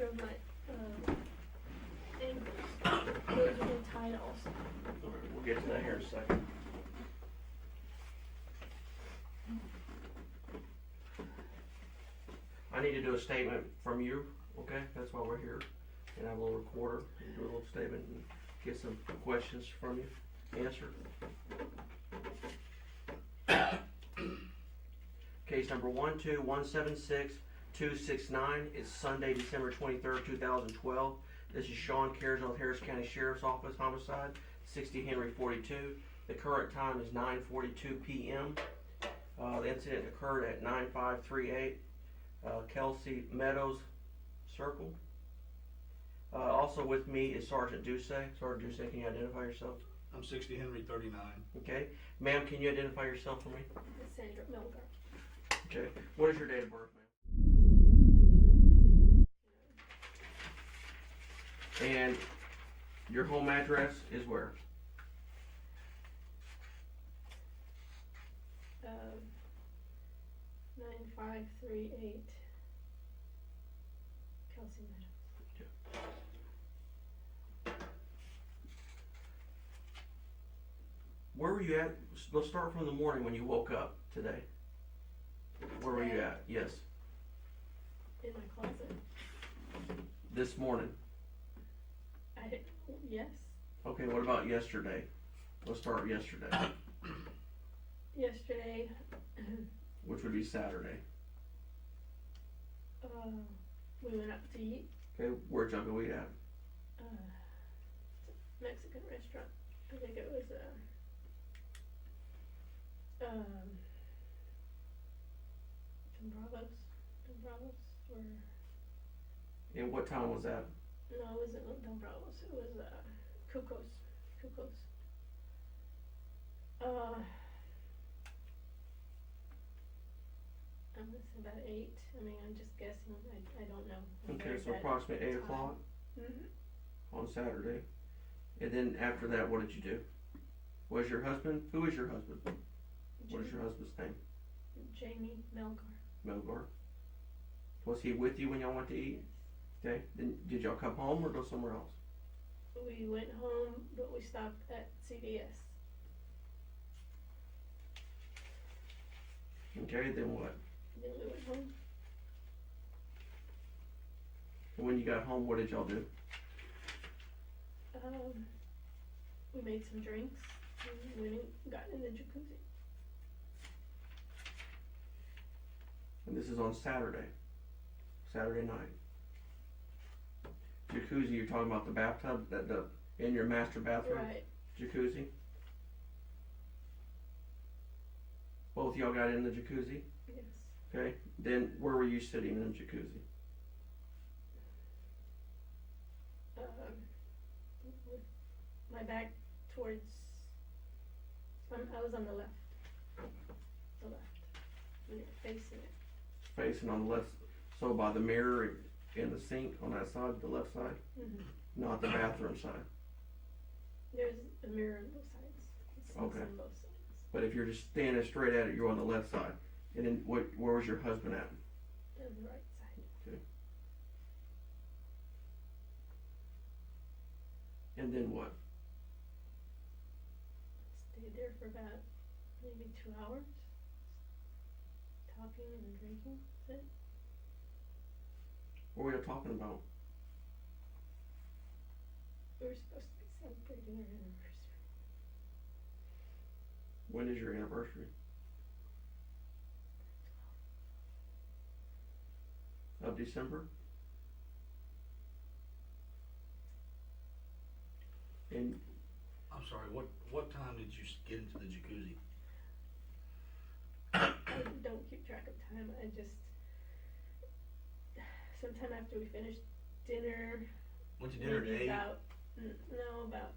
picture of my, ankles. Those have been tied also. Alright, we'll get to that here in a second. I need to do a statement from you, okay? That's why we're here. And I have a little recorder, and do a little statement and get some questions from you, answered. Case number 12176-269. It's Sunday, December 23rd, 2012. This is Sean Cares of Harris County Sheriff's Office, homicide, 60 Henry 42. The current time is 9:42 p.m. The incident occurred at 9538 Kelsey Meadows Circle. Also with me is Sergeant Duce. Sergeant Duce, can you identify yourself? I'm 60 Henry 39. Okay. Ma'am, can you identify yourself for me? Sandra Melgar. Okay. What is your date of birth, ma'am? And your home address is where? 9538 Kelsey Meadows. Where were you at? Let's start from the morning when you woke up today. Where were you at? Yes. In my closet. This morning. Yes. Okay, what about yesterday? Let's start yesterday. Yesterday, Which would be Saturday. we went out to eat. Okay, where'd y'all go eat at? Mexican restaurant. I think it was Dombrados, or And what time was that? no, it wasn't Dombrados. It was Cuco's. I'm gonna say about 8. I mean, I'm just guessing. I don't know. Okay, so approximately 8 o'clock Mhm. on Saturday. And then after that, what did you do? Was your husband? Who is your husband? What is your husband's name? Jamie Melgar. Melgar. Was he with you when y'all went to eat? Okay. Then did y'all come home or go somewhere else? We went home, but we stopped at CVS. Okay, then what? Then we went home. And when you got home, what did y'all do? We made some drinks and went and got in the jacuzzi. And this is on Saturday night. Jacuzzi, you're talking about the bathtub, in your master bathroom? Right. Jacuzzi? Both y'all got in the jacuzzi? Yes. Okay. Then where were you sitting in the jacuzzi? With my back towards. I was on the left. When you're facing it. Facing on the left, so by the mirror in the sink on that side, the left side, Mm-hmm. not the bathroom side. There's a mirror on both sides. It's Okay. on both sides. But if you're just standing straight at it, you're on the left side. And then where was your husband at? On the right side. Okay. And then what? Stayed there for about maybe 2 hours. Talking and drinking. That's it. What were you talking about? We were supposed to be celebrating our anniversary. When is your anniversary? Of December? And I'm sorry, what time did you get into the jacuzzi? I don't keep track of time. I just sometime after we finished dinner. Went to dinner at 8? About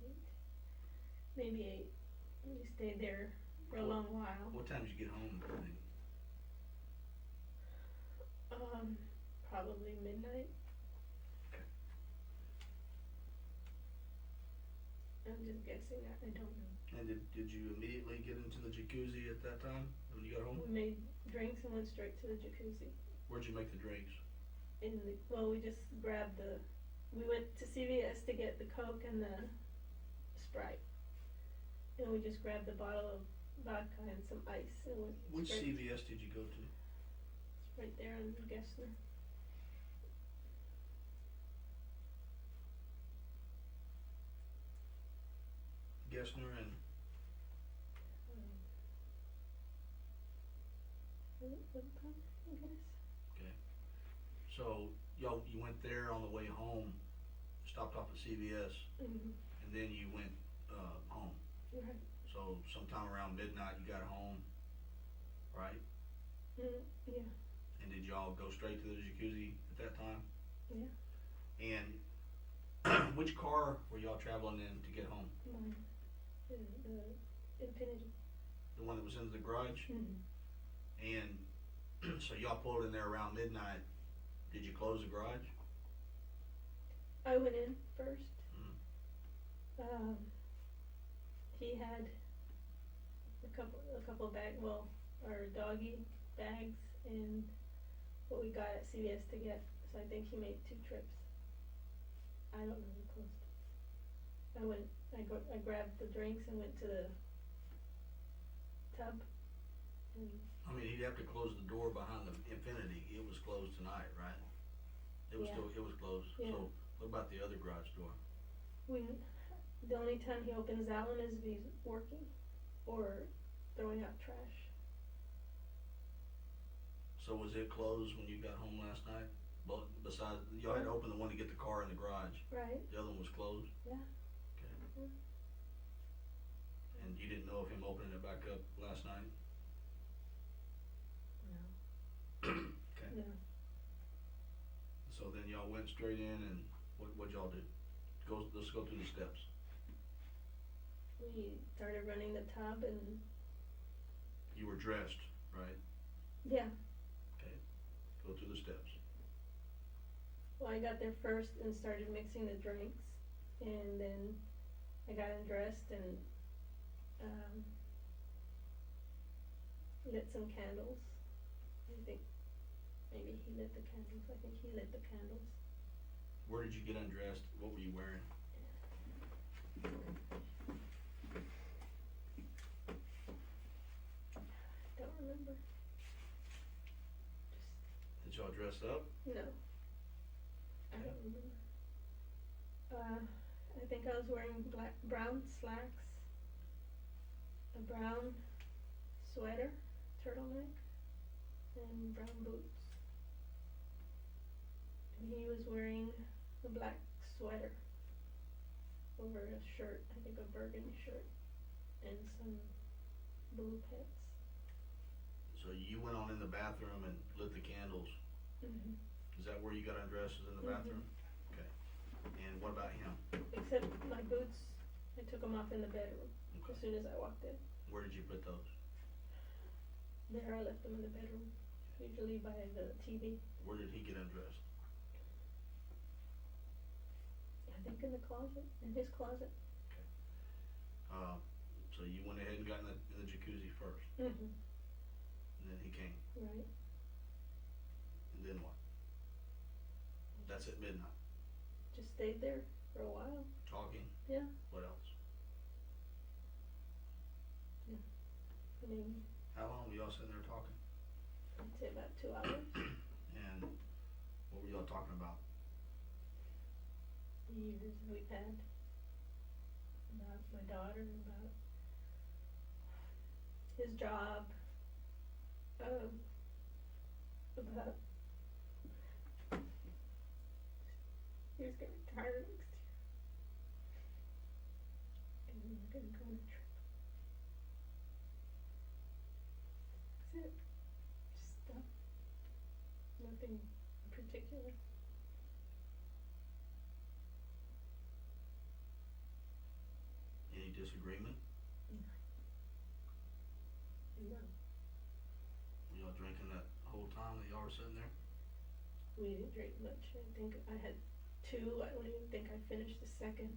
8. Maybe 8. We stayed there for a long while. What time did you get home? Probably midnight. Okay. I'm just guessing. I don't know. And did you immediately get into the jacuzzi at that time when you got home? We made drinks and went straight to the jacuzzi. Where'd you make the drinks? we just grabbed we went to CVS to get the Coke and the Sprite. And we just grabbed a bottle of vodka and some ice and went Which straight, CVS did you go to? right there on Gessner. Gessner and, Woodpond, I guess. so you went there on the way home, stopped off at CVS, Mm-hmm. and then you went, home. Right. So sometime around midnight you got home, right? Yeah. And did y'all go straight to the jacuzzi at that time? Yeah. And which car were y'all traveling in to get home? Mine. The Infinity. The one that was in the garage? Mm-hmm. And so y'all pulled in there around midnight. Did you close the garage? I went in first. Mm. He had a couple of our doggy bags and what we got at CVS to get. So I think he made 2 trips. I don't know who closed. I grabbed the drinks and went to the tub. And I mean, he'd have to close the door behind the Infinity. It was closed tonight, right? It was Yeah. it was closed. Yeah. So what about the other garage door? the only time he opens that one is if he's working or throwing out trash. So was it closed when you got home last night? But besides, y'all had to open the one to get the car in the garage. Right? The other one was closed? Yeah. Okay. Mm. And you didn't know of him opening it back up last night? No. Okay. No. So then y'all went straight in and what'd y'all do? Let's go through the steps. We started running the tub and You were dressed, right? yeah. Okay. Go through the steps. Well, I got there first and started mixing the drinks, and then I got undressed and lit some candles. I think maybe he lit the candles. I think he lit the candles. Where did you get undressed? What were you wearing? Don't remember. Did y'all dress up? No. I don't remember. I think I was wearing brown slacks, a brown sweater, turtleneck, and brown boots. And he was wearing a black sweater over a shirt, I think a burgundy shirt, and some blue pants. So you went on in the bathroom and lit the candles. Mm-hmm. Is that where you got undressed, is in the bathroom? Okay. And what about him? Except my boots, I took them off in the bedroom Okay. as soon as I walked in. Where did you put those? There, I left them in the bedroom, usually by the TV. Where did he get undressed? I think in the closet, in his closet. So you went ahead and got in the jacuzzi first, Mm-hmm. and then he came, Right. and then what? That's at midnight. Just stayed there for a while. Talking, Yeah. what else? I mean, How long were y'all sitting there talking? I'd say about 2 hours. And what were y'all talking about? The years we've had. About my daughter, about his job, about he was gonna retire next year. And we were gonna go on a trip. That's it. Just stuff. Nothing in particular. Any disagreement? No. Were y'all drinking that whole time that y'all were sitting there? We didn't drink much. I think I had 2. I don't even think I finished the second.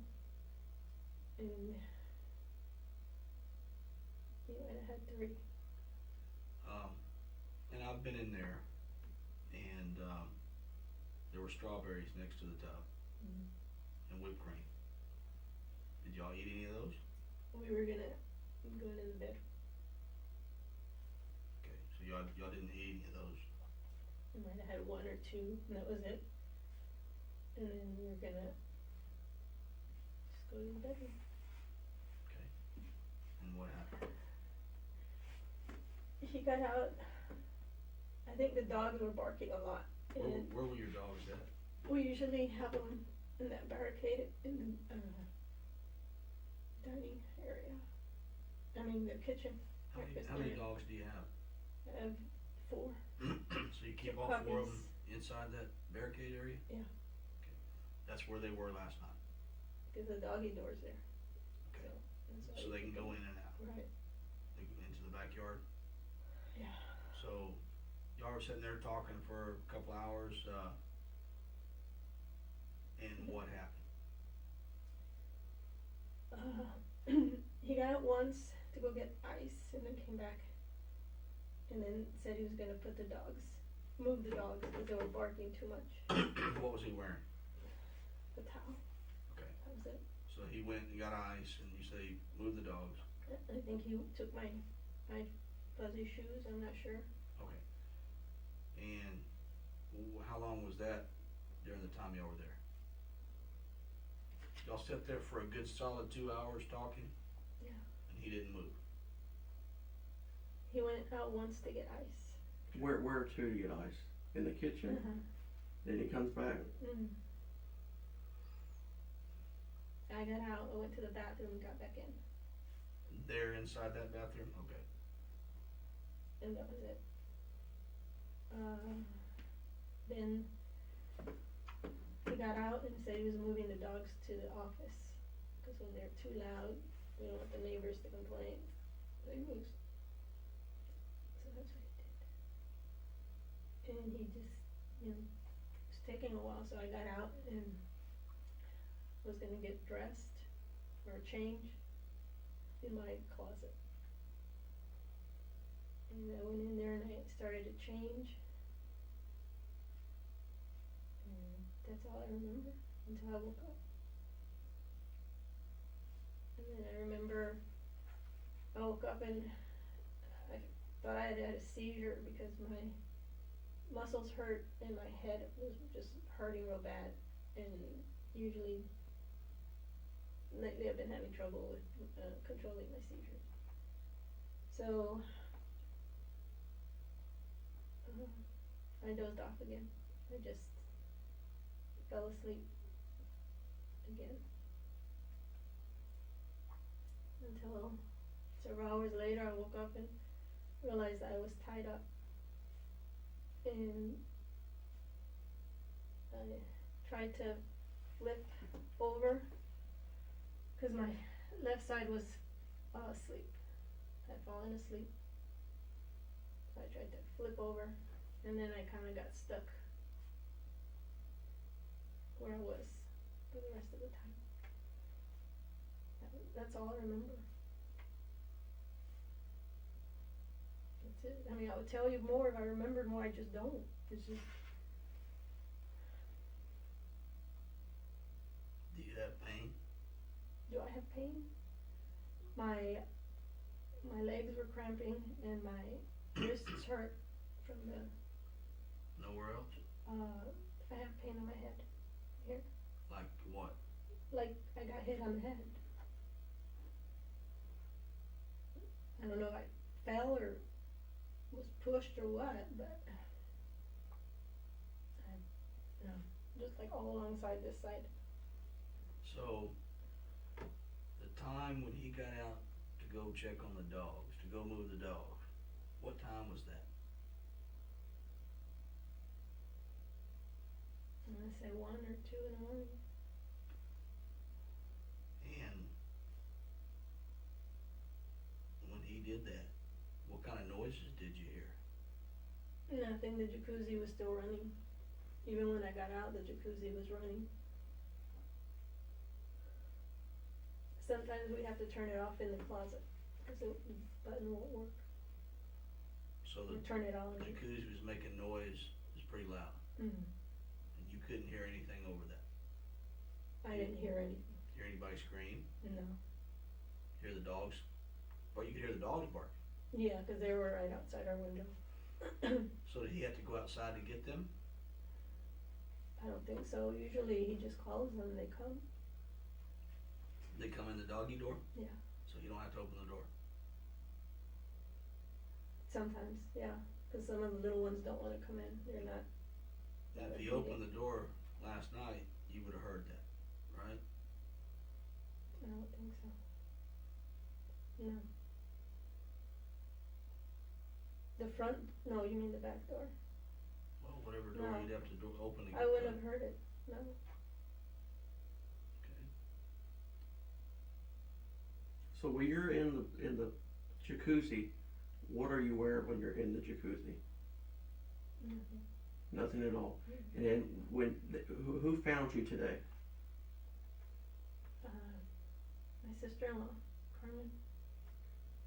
And he might have had 3. And I've been in there, and were strawberries next to the tub and whipped cream. Did y'all eat any of those? We were gonna go into the bed. Okay, so y'all didn't eat any of those. We might have had one or two, and that was it. And then we were gonna just go to the bedroom. Okay. And what happened? He got out. I think the dogs were barking a lot, and Where were your dogs at? we usually have them in that barricade in the dining area. I mean the kitchen. How breakfast many area. dogs do you have? I have 4. So you keep Two all 4 of them puppies. inside that barricade area? Yeah. Okay. That's where they were last night. Because the doggy door's there. Okay. So, So they can go in and out. Right. They can into the backyard. Yeah. So y'all were sitting there talking for a couple hours, and what happened? He got out once to go get ice and then came back and then said he was gonna move the dogs because they were barking too much. What was he wearing? The towel. Okay. That was it. So he went and got ice, and you say move the dogs. I think he took my fuzzy shoes, I'm not sure. Okay. And how long was that during the time y'all were there? Y'all sat there for a good solid 2 hours talking? Yeah. And he didn't move? He went out once to get ice. Where to get ice? In the kitchen? Then he comes back. I got out, I went to the bathroom and got back in. There inside that bathroom? Okay. And that was it. Then he got out and said he was moving the dogs to the office because when they're too loud, we don't want the neighbors to complain. So he moves. So that's what he did. And he just, it was taking a while, so I got out and was gonna get dressed or change in my closet. And I went in there and I started to change. And that's all I remember until I woke up. And then I remember I woke up and I thought I had had a seizure because my muscles hurt and my head was just hurting real bad. And usually, lately I've been having trouble with controlling my seizures. So I dozed off again. I just fell asleep again. Until several hours later I woke up and realized I was tied up. And I tried to flip over because my left side was asleep. I'd fallen asleep. So I tried to flip over and then I kind of got stuck where I was for the rest of the time. That's all I remember. That's it. I mean, I would tell you more if I remembered more, I just don't. It's just... Do you have pain? Do I have pain? My legs were cramping and my wrists hurt from the... Nowhere else? I have pain on my head. Here. Like what? Like I got hit on the head. I don't know if I fell or was pushed or what, but just like all alongside this side. So, the time when he got out to go check on the dogs, to go move the dogs, what time was that? I'm gonna say 1 or 2 in the morning. And when he did that, what kind of noises did you hear? Nothing, the jacuzzi was still running. Even when I got out, the jacuzzi was running. Sometimes we have to turn it off in the closet because the button won't work. So the Or turn it on. jacuzzi was making noise, it's pretty loud, Mm-hmm. and you couldn't hear anything over that? I didn't hear anything, Hear anybody scream? no. Hear the dogs? Well, you could hear the dogs bark. Yeah, 'cause they were right outside our window. So did he have to go outside to get them? I don't think so, usually he just calls them, they come. They come in the doggy door? Yeah. So you don't have to open the door? Sometimes, yeah, 'cause some of the little ones don't wanna come in, they're not. If he opened the door last night, you would've heard that, right? I don't think so. No. The front, no, you mean the back door? Well, whatever door No. you'd have to open to get I wouldn't them. have heard it, no. Okay. So when you're in the jacuzzi, what are you wearing when you're in the jacuzzi? Nothing. Nothing at all. And then who found you today? My sister-in-law, Carmen,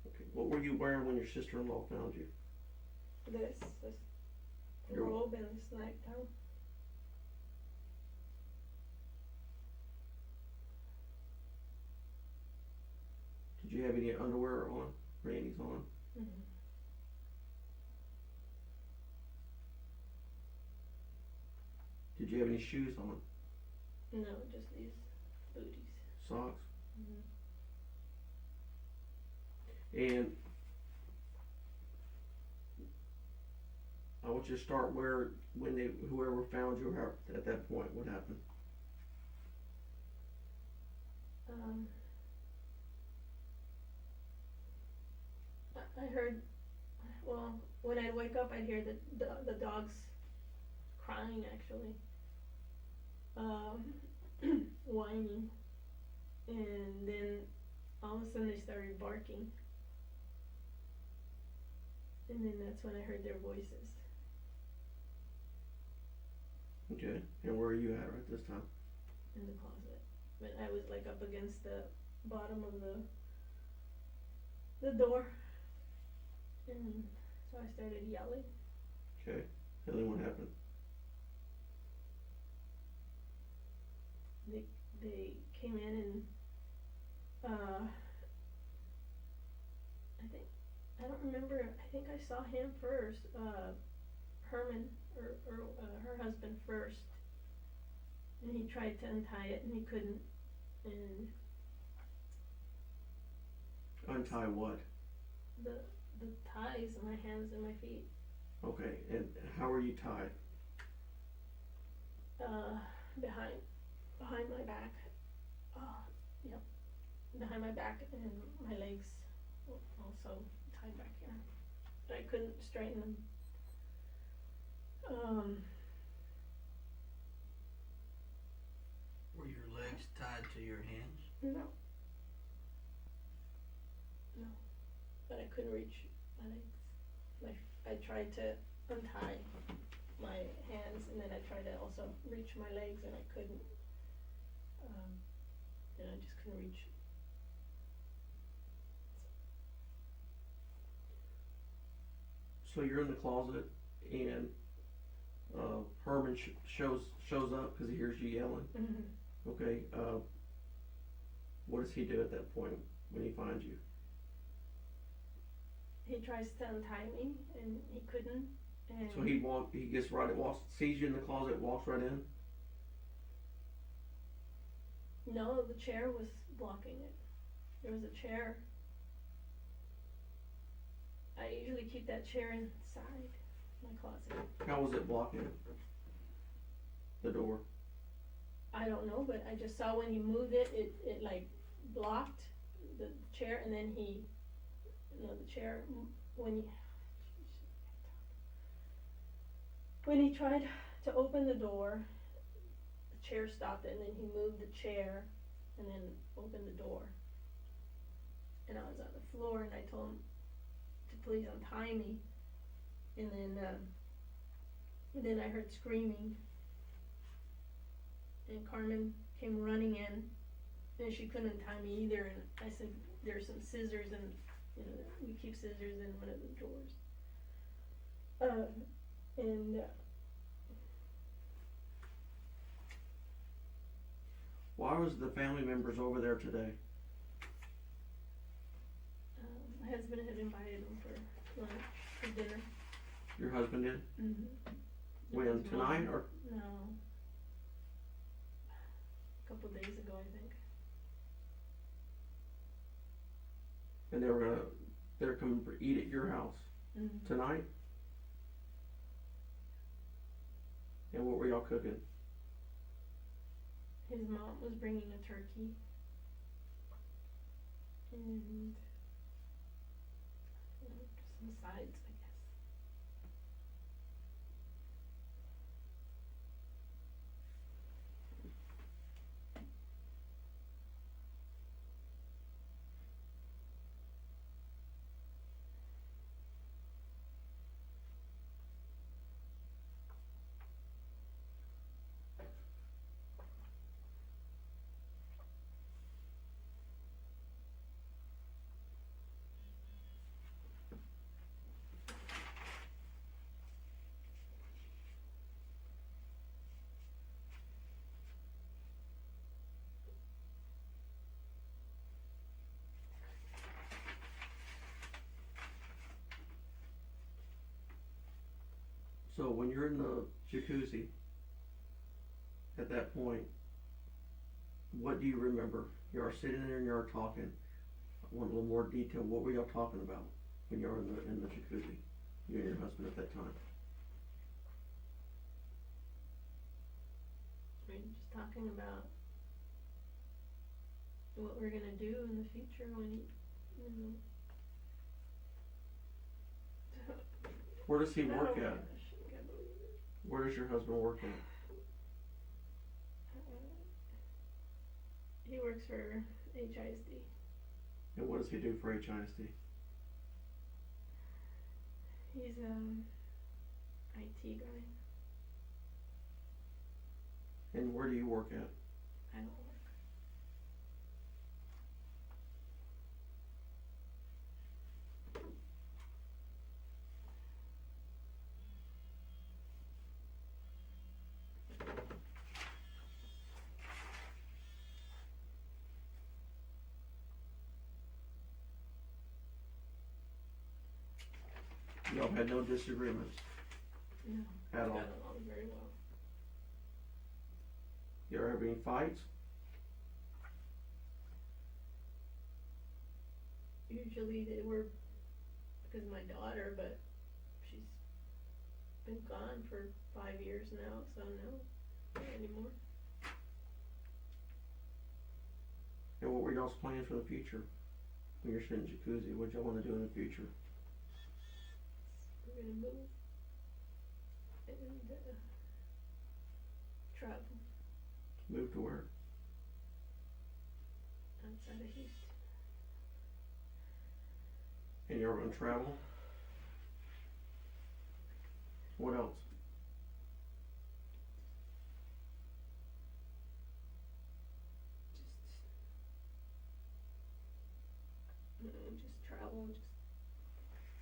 Okay. What were you wearing when your sister-in-law found you? this Your- robe and this nightgown. Did you have any underwear on? Panties on? Mm-hmm. Did you have any shoes on? No, just these booties. Socks? Mm-hmm. And I want you to start whoever found you at that point, what happened? I heard, well, when I'd wake up, I'd hear the dogs crying, actually, whining, and then all of a sudden they started barking, and then that's when I heard their voices. Okay. And where are you at right this time? In the closet, but I was like up against the bottom of the door, and so I started yelling. Okay. And then what happened? They came in and I don't remember, I think I saw him first, Herman, or her husband first, and he tried to untie it and he couldn't, and Untie what? the ties on my hands and my feet, Okay. And how are you tied? behind my back, yep, behind my back, and my legs also tied back here, but I couldn't straighten them. Were your legs tied to your hands? No, but I couldn't reach my legs. I tried to untie my hands, and then I tried to also reach my legs, and I couldn't. And I just couldn't reach. So you're in the closet, and Herman shows up because he hears you yelling. Mm-hmm. Okay. What does he do at that point when he finds you? He tries to untie me, and he couldn't. And So he gets right, sees you in the closet, walks right in. no, the chair was blocking it. There was a chair. I usually keep that chair inside my closet. How was it blocking the door? I don't know, but I just saw when he moved it, it like blocked the chair, and then the chair, when he tried to open the door, the chair stopped it, and then he moved the chair, and then opened the door. And I was on the floor, and I told him to please untie me, and then I heard screaming, and Carmen came running in, and she couldn't untie me either, and I said, there's some scissors, and we keep scissors in one of the drawers. Why was the family members over there today? My husband had invited them for lunch, for dinner. Your husband did? Mm-hmm. When, tonight or? No. A couple days ago, I think. And they're coming for eat at your house Mm-hmm. tonight? And what were y'all cooking? His mom was bringing a turkey. And just some sides, I guess. So when you're in the jacuzzi, at that point, what do you remember? You're sitting there and you're talking. I want a little more detail. What were y'all talking about when you were in the jacuzzi? You and your husband at that time. We're just talking about what we're gonna do in the future when you know. Where does he work Oh my at? gosh, I can't believe it. Where does your husband work at? He works for HISD. And what does he do for HISD? He's IT guy. And where do you work at? I don't work. Y'all had no disagreements No. at We all. got along very well. You ever have any fights? Usually they were because of my daughter, but she's been gone for 5 years now, so no, not anymore. And what were y'all's plans for the future? When you're sitting in jacuzzi, what y'all want to do in the future? We're gonna move and travel Move to where? outside of Houston. And you're gonna travel? What else? Just travel.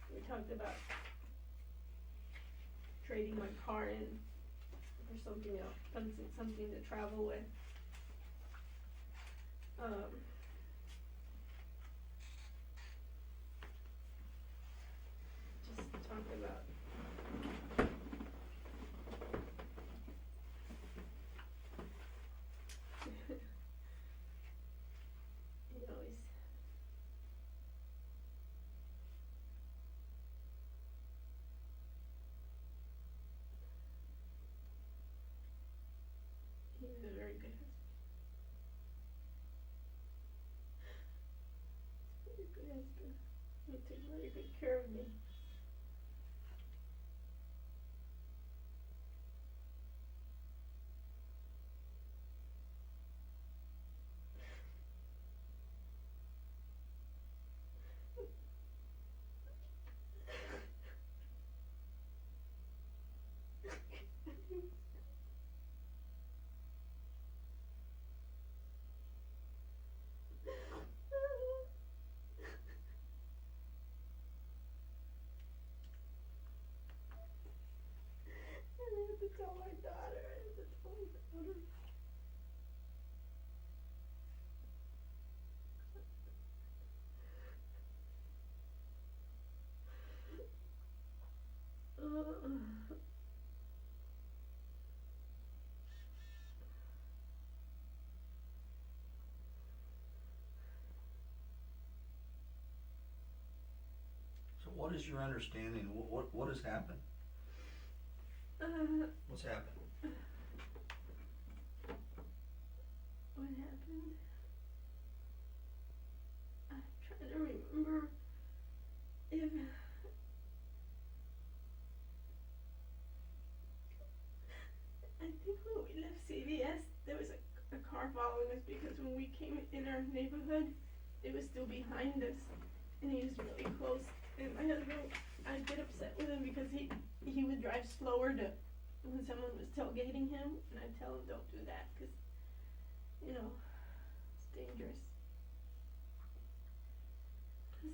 We talked about trading my car in for something else, something to travel with. Just talk about you know, he's a very good husband. Very good husband. He took very good care of me. I had to tell my daughter. So what is your understanding, what has happened? What's happened? What happened? I'm trying to remember if I think when we left CVS, there was a car following us because when we came in our neighborhood, it was still behind us, and he was really close. And my husband, I'd get upset with him because he would drive slower to when someone was tailgating him, and I'd tell him don't do that because, you know, it's dangerous.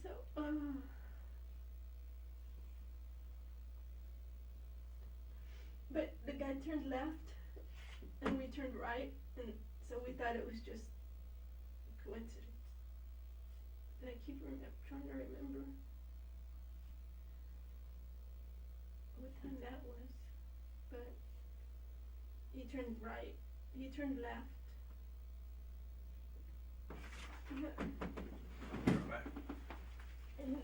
So, but the guy turned left, and we turned right, and so we thought it was just coincidence. And I keep trying to remember what time that was, but he turned right, he turned left. Right back. And,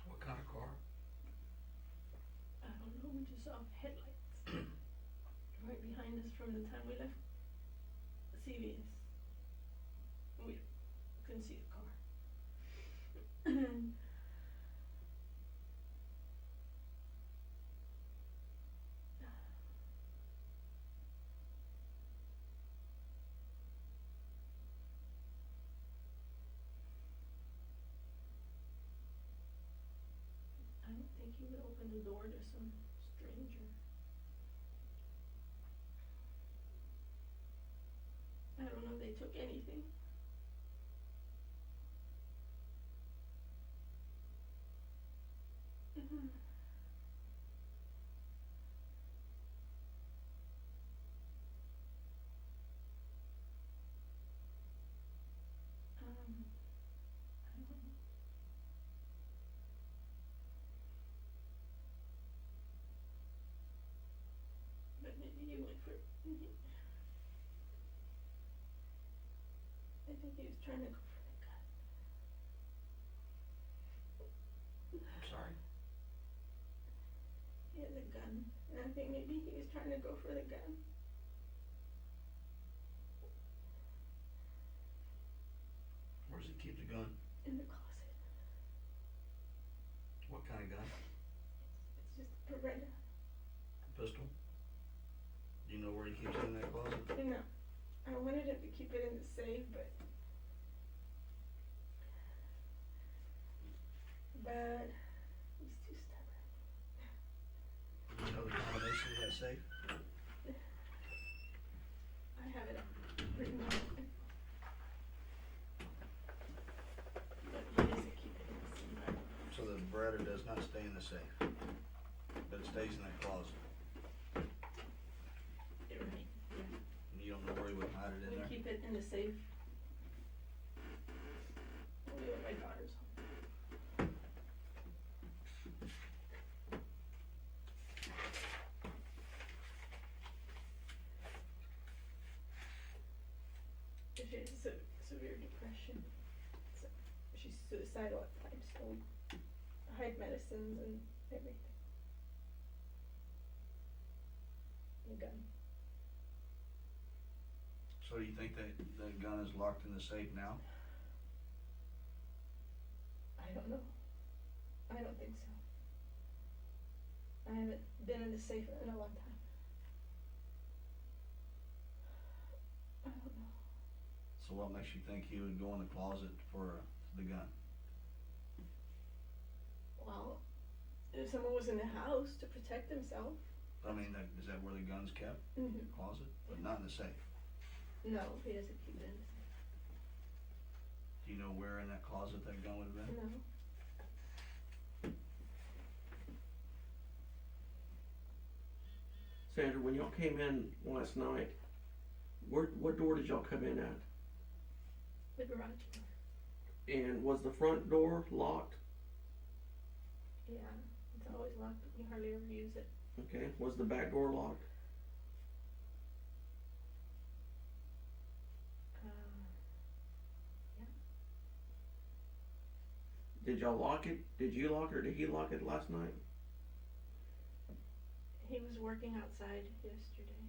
What kind of car? I don't know, we just saw headlights right behind us from the time we left CVS. We couldn't see the car. I don't think he would open the door to some stranger. I don't know if they took anything. I don't know. But maybe he went for, I think he was trying to go for the gun. I'm sorry? He has a gun, and I think maybe he was trying to go for the gun. Where does he keep the gun? In the closet. What kind of gun? It's just a Beretta. Pistol? Do you know where he keeps it in that closet? No, I wanted him to keep it in the safe, but he's too stubborn. Do you know the combination of that safe? I have it written on it. But he doesn't keep it in the safe. So the Beretta does not stay in the safe, but it stays in that closet. You're right, yeah. And you don't know where he would hide it in We there? keep it in the safe. Only when my daughter's home. She has severe depression. So she's suicidal at times, so we hide medicines and everything. The gun. So you think that the gun is locked in the safe now? I don't know. I don't think so. I haven't been in the safe in a long time. I don't know. So what makes you think he would go in the closet for the gun? Well, if someone was in the house to protect himself. I mean, is that where the gun's kept? Mm-hmm. The closet? But not in the safe? No, he doesn't keep it in the safe. Do you know where in that closet that gun would have been? No. Sandra, when y'all came in last night, what door did y'all come in at? The garage door. And was the front door locked? Yeah, it's always locked, you hardly ever use it. Okay, was the back door locked? Yeah. Did y'all lock it? Did you lock it or did he lock it last night? He was working outside yesterday,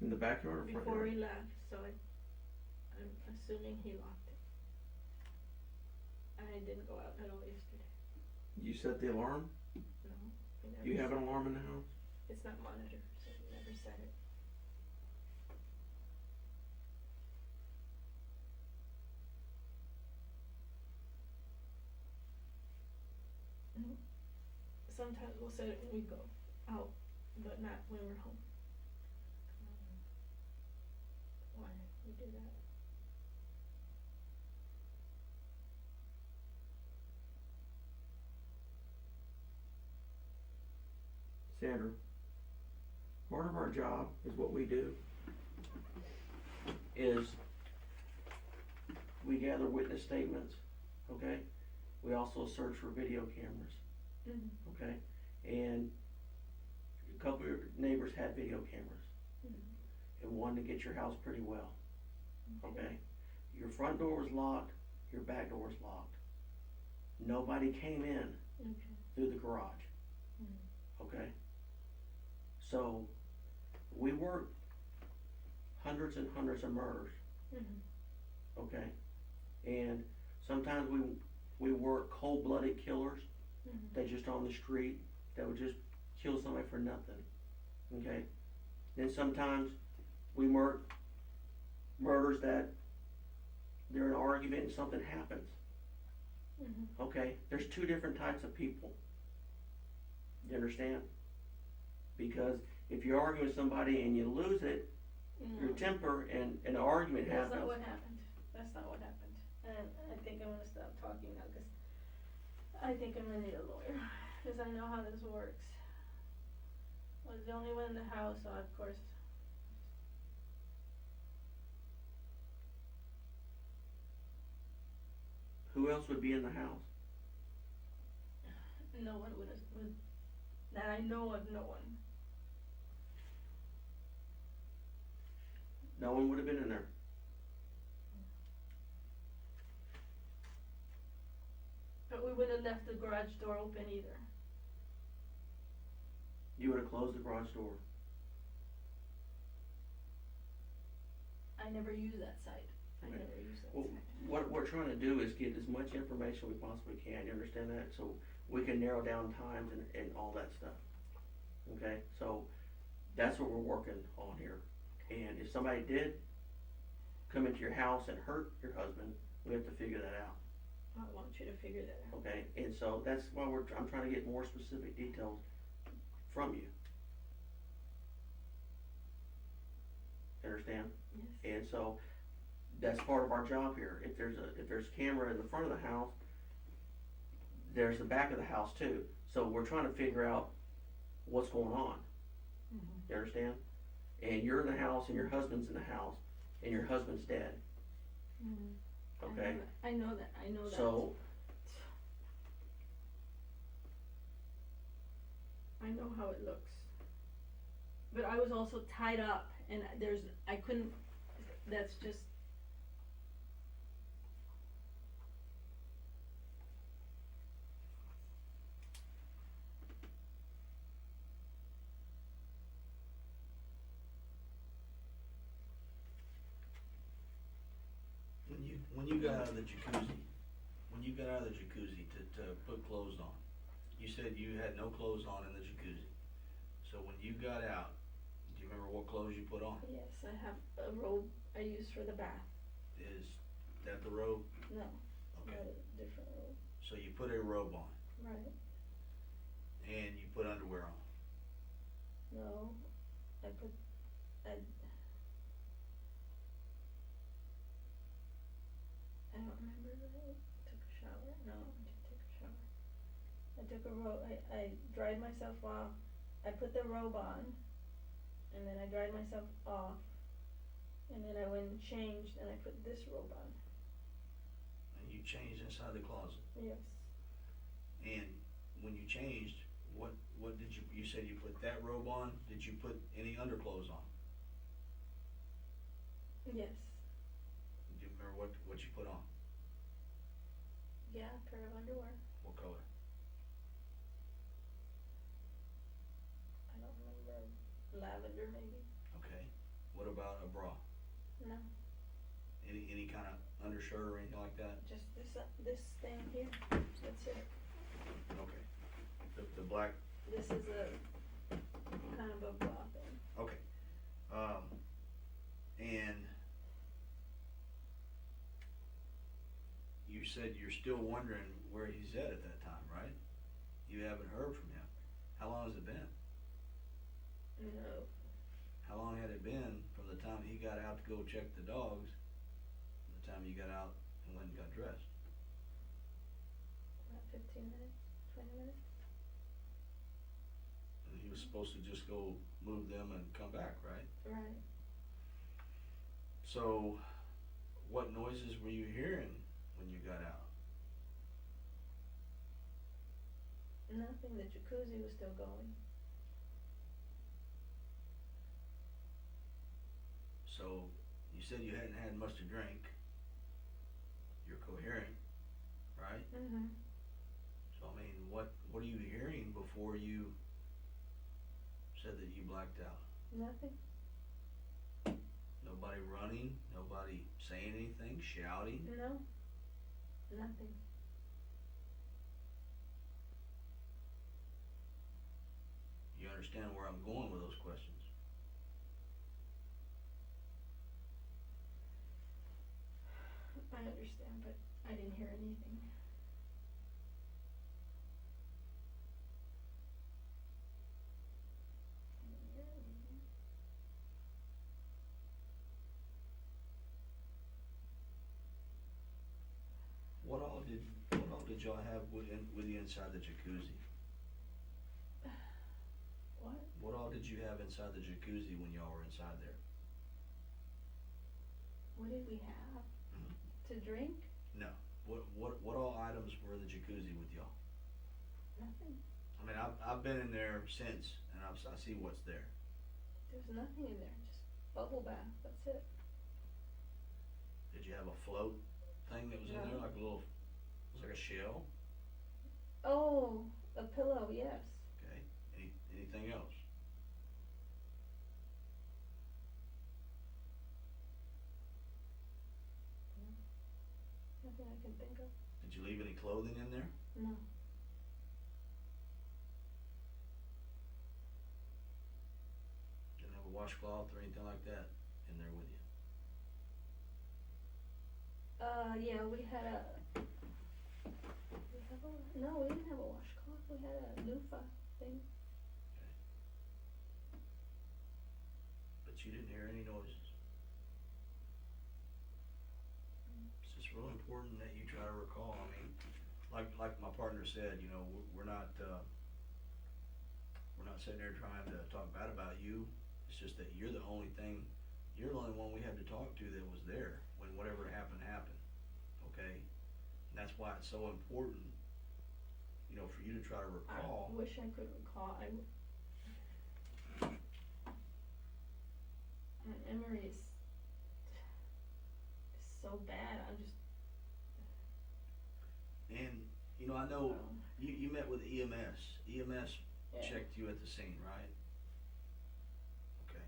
In the backyard or front before yard? he left, so I'm assuming he locked it. I didn't go out at all yesterday, You set the alarm? no. I never You have set- an alarm in the house? It's not monitored, so we never set it. Mm. Sometimes we'll set it when we go out, but not when we're home. Why we do that? Sandra, part of our job is what we do is we gather witness statements, okay? We also search for video cameras, Mm-hmm. okay? And a couple of your neighbors had video cameras and wanted to get your house pretty well, okay? Your front door was locked, your back door was locked. Nobody came in Okay. through the garage, okay? So, we work hundreds and hundreds of murders, Mm-hmm. okay? And sometimes we work cold-blooded killers Mm-hmm. that just on the street, that would just kill somebody for nothing, okay? Then sometimes we work murders that they're in an argument and something happens, Mm-hmm. okay? There's two different types of people. You understand? Because if you argue with somebody and you lose it, your temper and an argument That's happens. not what happened. That's not what happened. And I think I'm gonna stop talking now, cause I think I'm gonna need a lawyer, cause I know how this works. I was the only one in the house, so of course. Who else would be in the house? No one would, that I know of, no one. No one would have been in there. But we wouldn't have left the garage door open either. You would have closed the garage door. I never use that side. I Okay. never use that Well, side. what we're trying to do is get as much information we possibly can, you understand that? So we can narrow down times and all that stuff. Okay, so that's what we're working on here. And if somebody did come into your house and hurt your husband, we have to figure that out, I want you to figure that out. okay? And so that's why I'm trying to get more specific details from you. Understand? Yes. And so, that's part of our job here. If there's a camera in the front of the house, there's the back of the house too. So we're trying to figure out what's going on. Mm-hmm. You understand? And you're in the house and your husband's in the house and your husband's dead, Mm-hmm. okay? I know that. I know that. So, I know how it looks. But I was also tied up, and I couldn't, that's just. When you got out of the jacuzzi, to put clothes on, you said you had no clothes on in the jacuzzi. So when you got out, do you remember what clothes you put on? Yes, I have a robe I use for the bath. Is that the robe? No, Okay, not a different robe. so you put a robe on Right. and you put underwear on. No, I don't remember that. Took a shower. No, I didn't take a shower. I took a robe. I dried myself off. I put the robe on, and then I dried myself off, And then I went and changed and I put this robe on. And you changed inside the closet. Yes. And when you changed, what did you said you put that robe on? Did you put any underclothes on? Yes. Do you remember what you put on? Yeah, a pair of underwear. What color? I don't remember. Lavender maybe. Okay. What about a bra? No. Any kind of undershirt or anything like that? Just this thing here. That's it. Okay. The black. This is a kind of a bra thing. Okay. And you said you're still wondering where he's at that time, right? You haven't heard from him. How long has it been? No. How long had it been from the time he got out to go check the dogs to the time you got out and went and got dressed? About 15 minutes, 20 minutes. And he was supposed to just go move them and come back, right? Right. So, what noises were you hearing when you got out? Nothing. The jacuzzi was still going. So, you said you hadn't had much to drink. You're coherent, right? Mm-hmm. So, I mean, what are you hearing before you said that you blacked out? Nothing. Nobody running? Nobody saying anything? Shouting? No. Nothing. You understand where I'm going with those questions? I understand, but I didn't hear anything. I didn't hear anything. What all did y'all have with you inside the jacuzzi? What? What all did you have inside the jacuzzi when y'all were inside there? What did we have? Mhm. To drink? No. What all items were in the jacuzzi with y'all? Nothing. I mean, I've been in there since, and I see what's there. There's nothing in there. Just bubble bath. That's it. Did you have a float thing that was in there, No. like a little, it was like a shell? Oh, a pillow. Yes. Okay. Anything else? Nothing I can think of. Did you leave any clothing in there? No. Didn't have a washcloth or anything like that in there with you? Yeah, we had a. No, we didn't have a washcloth. We had a loofah thing. But you didn't hear any noises? It's just real important that you try to recall. I mean, like my partner said, you know, we're not sitting there trying to talk bad about you. It's just that you're the only one we had to talk to that was there when whatever happened. Okay? And that's why it's so important, you know, for you to try to recall. I wish I could recall. My memory is so bad. I'm just. And, you know, I know Oh. you met with EMS. EMS Yeah. checked you at the scene, right? Okay.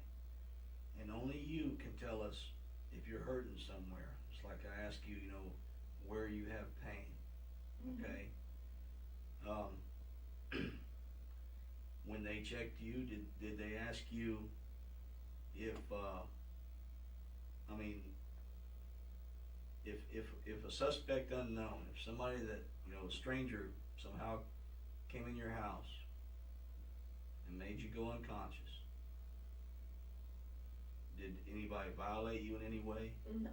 And only you can tell us if you're hurting somewhere. It's like I ask you, you know, where you have pain, Mhm. okay? When they checked you, did they ask you if, I mean, if a suspect unknown, if somebody that, you know, a stranger somehow came in your house and made you go unconscious, did anybody violate you in any way? No.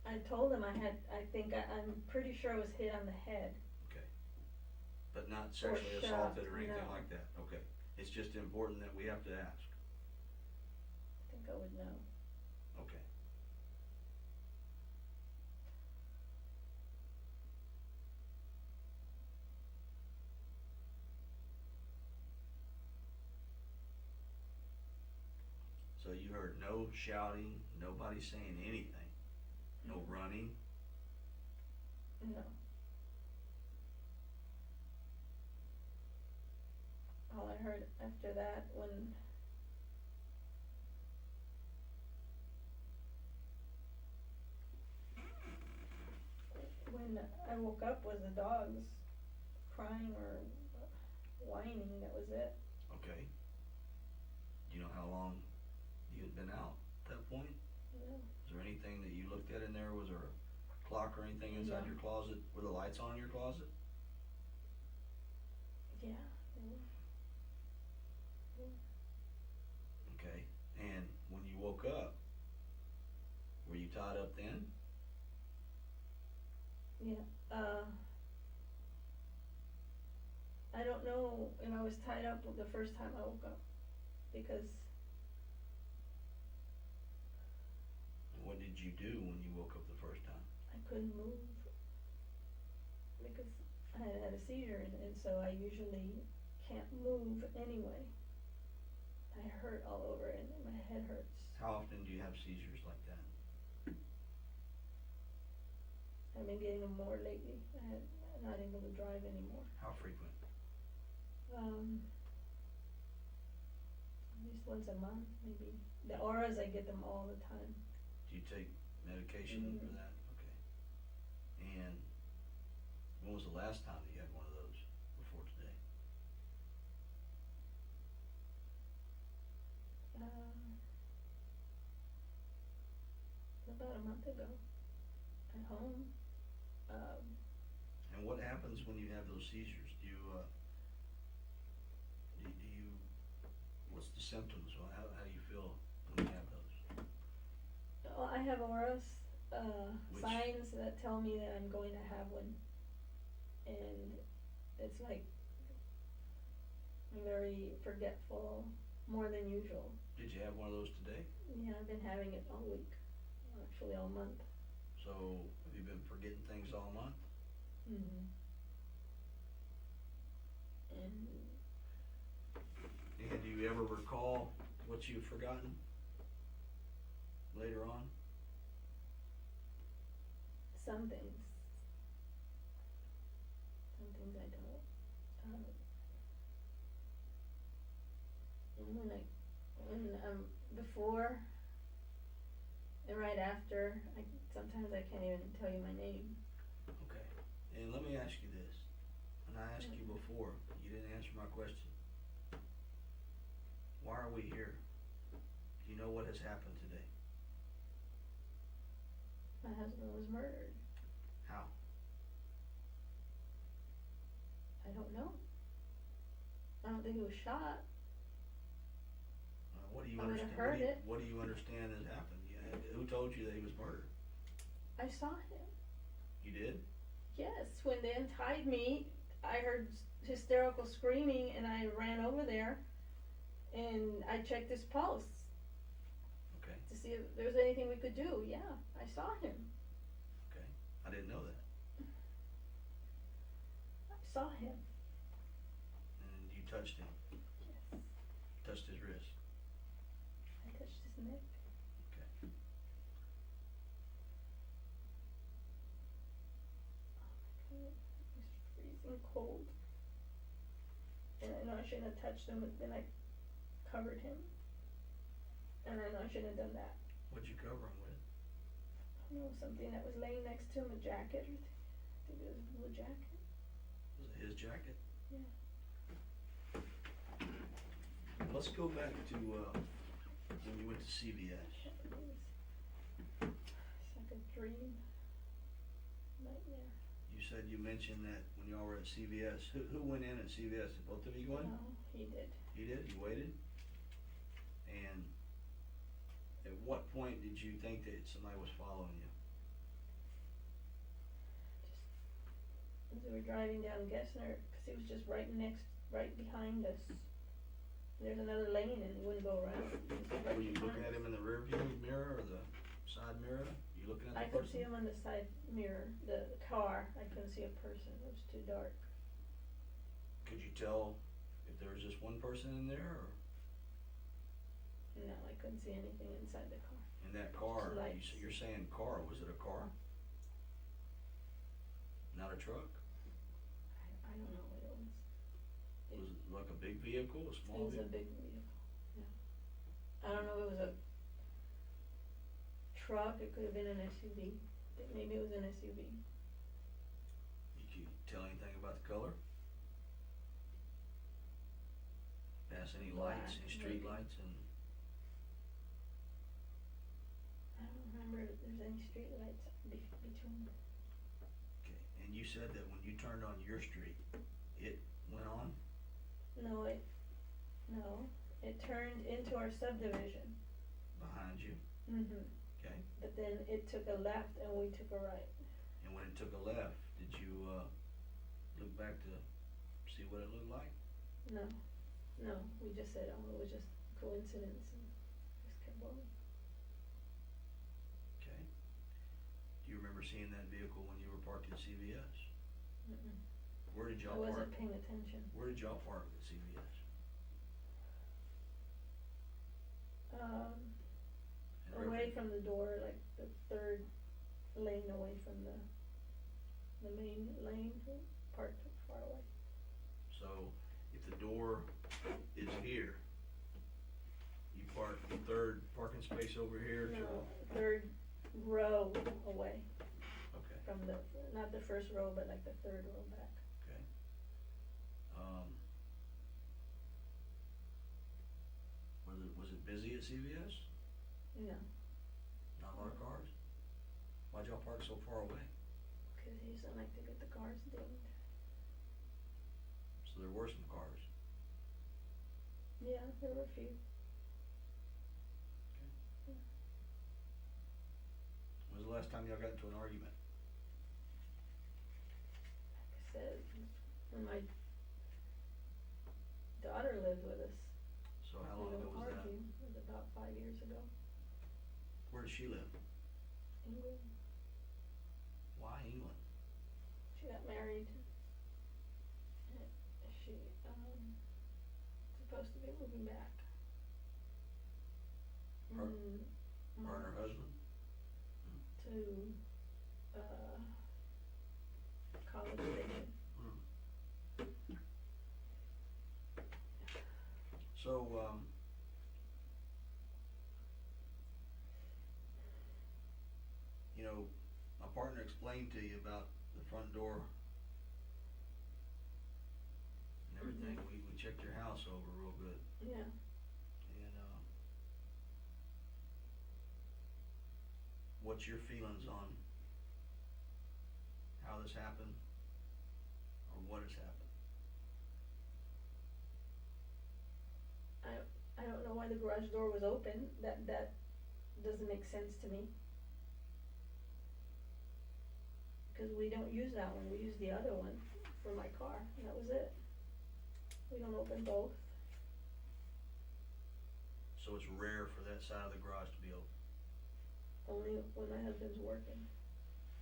I told him I'm pretty sure I was hit on the head. Okay. But not sexually shoved, assaulted or anything no. like that? Okay. It's just important that we have to ask. I think I would know. So you heard no shouting, nobody saying anything, no running? No. All I heard after that when I woke up was the dogs crying or whining, that was it. Okay. Do you know how long you had been out at that point? Yeah. Is there anything that you looked at in there? Was there a clock or anything inside No. your closet? Were the lights on in your closet? Yeah, they were. Okay. And when you woke up, were you tied up then? Yeah, I don't know if I was tied up the first time I woke up, because What did you do when you woke up the first time? I couldn't move, because I had a seizure, and so I usually can't move anyway. I hurt all over, and my head hurts. How often do you have seizures like that? I've been getting them more lately. I'm not able to drive anymore. How frequent? At least once a month, maybe. The auras, I get them all the time. Do you take medication for that? Okay. And when was the last time that you had one of those before today? About a month ago, at home. And what happens when you have those seizures? Do you, what's the symptoms? How do you feel when you have those? Well, I have auras, Which- signs that tell me that I'm going to have one, and it's like I'm very forgetful, more than usual. Did you have one of those today? Yeah, I've been having it all week, actually all month. So have you been forgetting things all month? Mm-hmm. And do you ever recall what you've forgotten later on? Some things I don't. And before and right after, sometimes I can't even tell you my name. Okay. And let me ask you this. And I asked you before, you didn't answer my question. Why are we here? Do you know what has happened today? My husband was murdered. How? I don't know. I don't think he was shot. What do you I would've understand? heard it. What do you understand has happened? Who told you that he was murdered? I saw him. You did? Yes, when they untied me, I heard hysterical screaming, and I ran over there, and I checked his pulse Okay. to see if there was anything we could do. Yeah, I saw him. Okay. I didn't know that. I saw him. And you touched him. Yes. Touched his wrist. I touched his neck. Okay. It was freezing cold. And I know I shouldn't have touched him, but then I covered him. And I know I shouldn't have done that. What'd you cover him with? I don't know, something that was laying next to him, a jacket. I think it was a blue jacket. Was it his jacket? Yeah. Let's go back to when you went to CVS. It's like a dream. Nightmare. You said you mentioned that when y'all were at CVS. Who went in at CVS? Did both of you go in? No, he did. You did? You waited? And at what point did you think that somebody was following you? As we were driving down Gessner, because he was just right behind us. There's another lane and he wouldn't go around. He was right Were you behind looking at us. him in the rear view mirror or the side mirror? You looking at the I person? could see him on the side mirror, the car. I couldn't see a person. It was too dark. Could you tell if there was just one person in there or? No, I couldn't see anything inside the car. In that car, Lights. you're saying car, was it a car? Not a truck? I don't know what it was. Was it like a big vehicle, a It small was a vehicle? big vehicle, yeah. I don't know if it was a truck, it could have been an SUV. Maybe it was an SUV. Did you tell anything about the color? Pass any lights, any Black, street maybe. lights, and I don't remember if there's any street lights between. okay, and you said that when you turned on your street, it went on? No, it turned into our subdivision. Behind you, Mm-hmm. okay? But then it took a left and we took a right. And when it took a left, did you, look back to see what it looked like? No, we just said, oh, it was just coincidence and just kept going. Okay. Do you remember seeing that vehicle when you were parked at CVS? Mm-mm. Where did I y'all park? wasn't paying attention. Where did y'all park at CVS? In Away Riverview? from the door, like the third lane away from the main lane, parked far away. So, if the door is here, you park the third parking space over here to, No, third row away okay, from not the first row, but like the third row back. okay. Was it busy at CVS? No, Not a lot of cars? Why'd y'all park so far away? cause he doesn't like to get the cars dinged. So there were some cars. Yeah, there were a few. When was the last time y'all got into an argument? Like I said, when my daughter lived with us, So how we long ago don't was that? argue. It was about 5 years ago. Where does she live? England. Why England? She got married. She supposed to be moving back. Her- in Her and her March husband? to College Station. So, you know, my partner explained to you about the front door and everything. We checked your house over real good. Yeah. And, what's your feelings on how this happened or what has happened? I don't know why the garage door was open. That doesn't make sense to me. Cause we don't use that one. We use the other one for my car, and that was it. We don't open both. So it's rare for that side of the garage to be open. Only when my husband's working,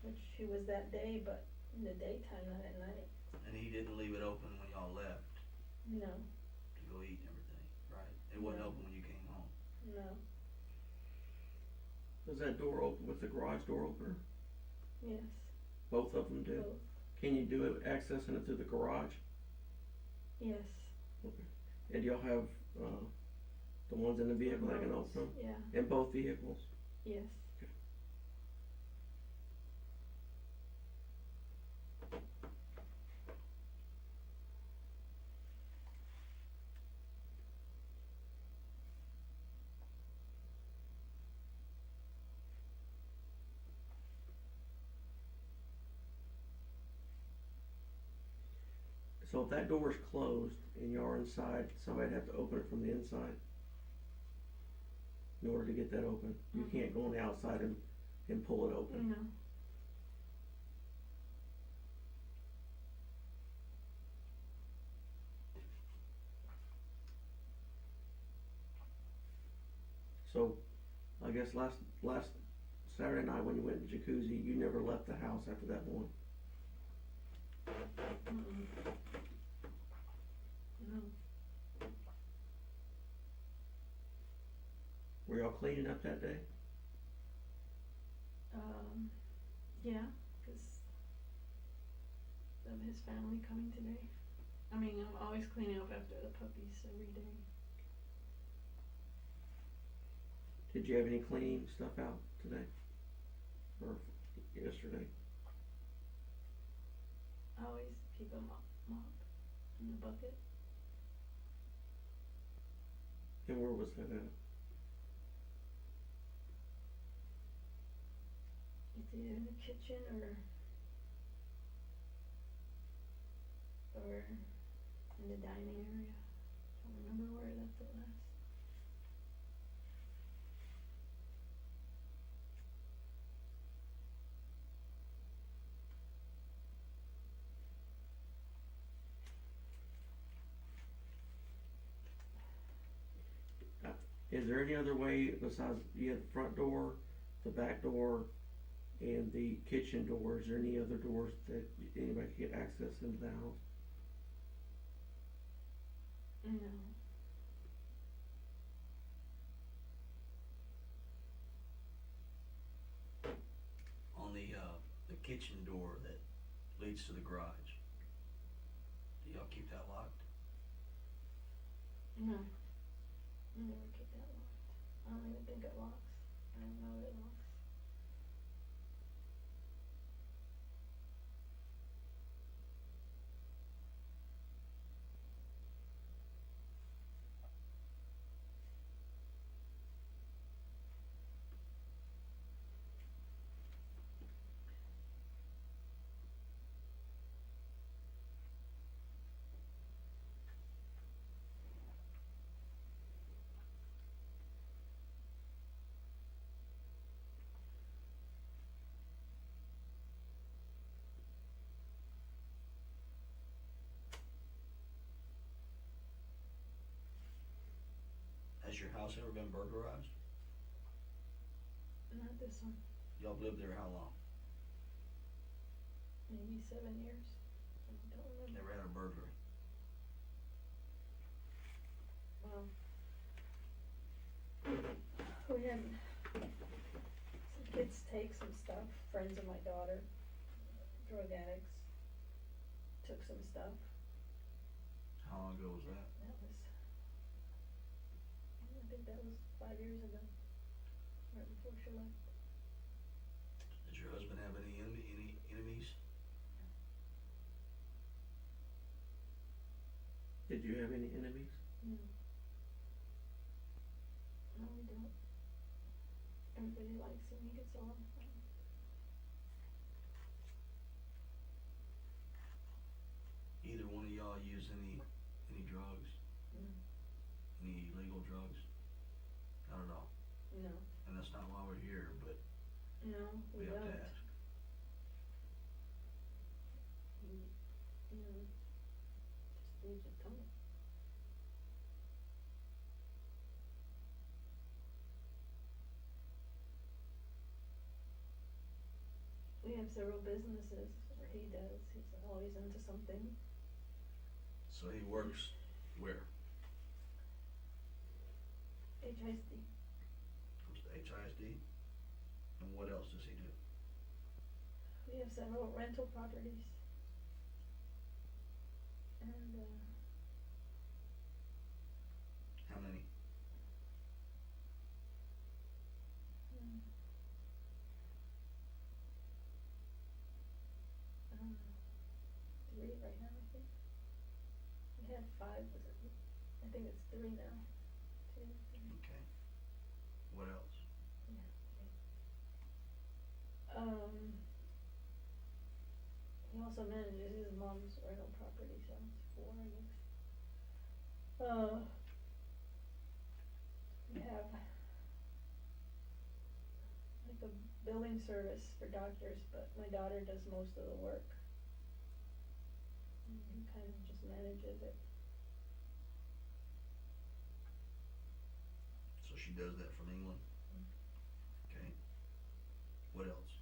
which he was that day, but in the daytime, not at night. And he didn't leave it open when y'all left No, to go eat and everything, right? It wasn't No. open when you came home. no, Does that door open with the garage door opener? yes, Both of them do? both, Can you do it accessing it through the garage? yes. And y'all have, the ones in the vehicle that can Remotes, open them? yeah, In both vehicles? yes. So if that door is closed and you're inside, somebody'd have to open it from the inside in order to get that open. You Mhm. can't go on the outside and pull it open. No, So, I guess last Saturday night when you went to jacuzzi, you never left the house after that point. mm-mm. No. Were y'all cleaning up that day? Yeah, 'cause of his family coming today. I mean, I'm always cleaning up after the puppies every day. Did you have any cleaning stuff out today? Or yesterday? I always keep a mop in the bucket. And where was that at? It's either in the kitchen or in the dining area. Don't remember where I left it last. Is there any other way besides you had the front door, the back door, and the kitchen door? Is there any other doors that anybody could get access into the house? No. On the kitchen door that leads to the garage, do y'all keep that locked? No. I never keep that locked. I don't even think it locks. I don't know it locks. Has your house ever been burglarized? Not this one. Y'all lived there how long? Maybe 7 years. I don't remember. Never had a burglary? Well, we had some kids take some stuff, friends of my daughter, drug addicts, took some stuff. How long ago was that? I think that was 5 years ago, right before she left. Does your husband have any enemies? Did you have any enemies? No. No, we don't. Everybody likes him, he gets along fine. Either one of y'all use any drugs? No. Any illegal drugs? Not at all. No. And that's not why we're here, but No, we we have don't. to ask. You know, just need to tell me. We have several businesses, or he does, he's always into something. So he works where? HISD. Goes to HISD? And what else does he do? We have several rental properties. And, How many? hmm, I don't know, 3 right now, I think. We had 5, I think it's 3 now. 2, 3, Okay. What else? yeah, 3. He also manages his mom's rental property, so it's 4, I guess. We have like a billing service for doctors, but my daughter does most of the work. And he kind of just manages it. So she does that from England? Mm. Okay. What else?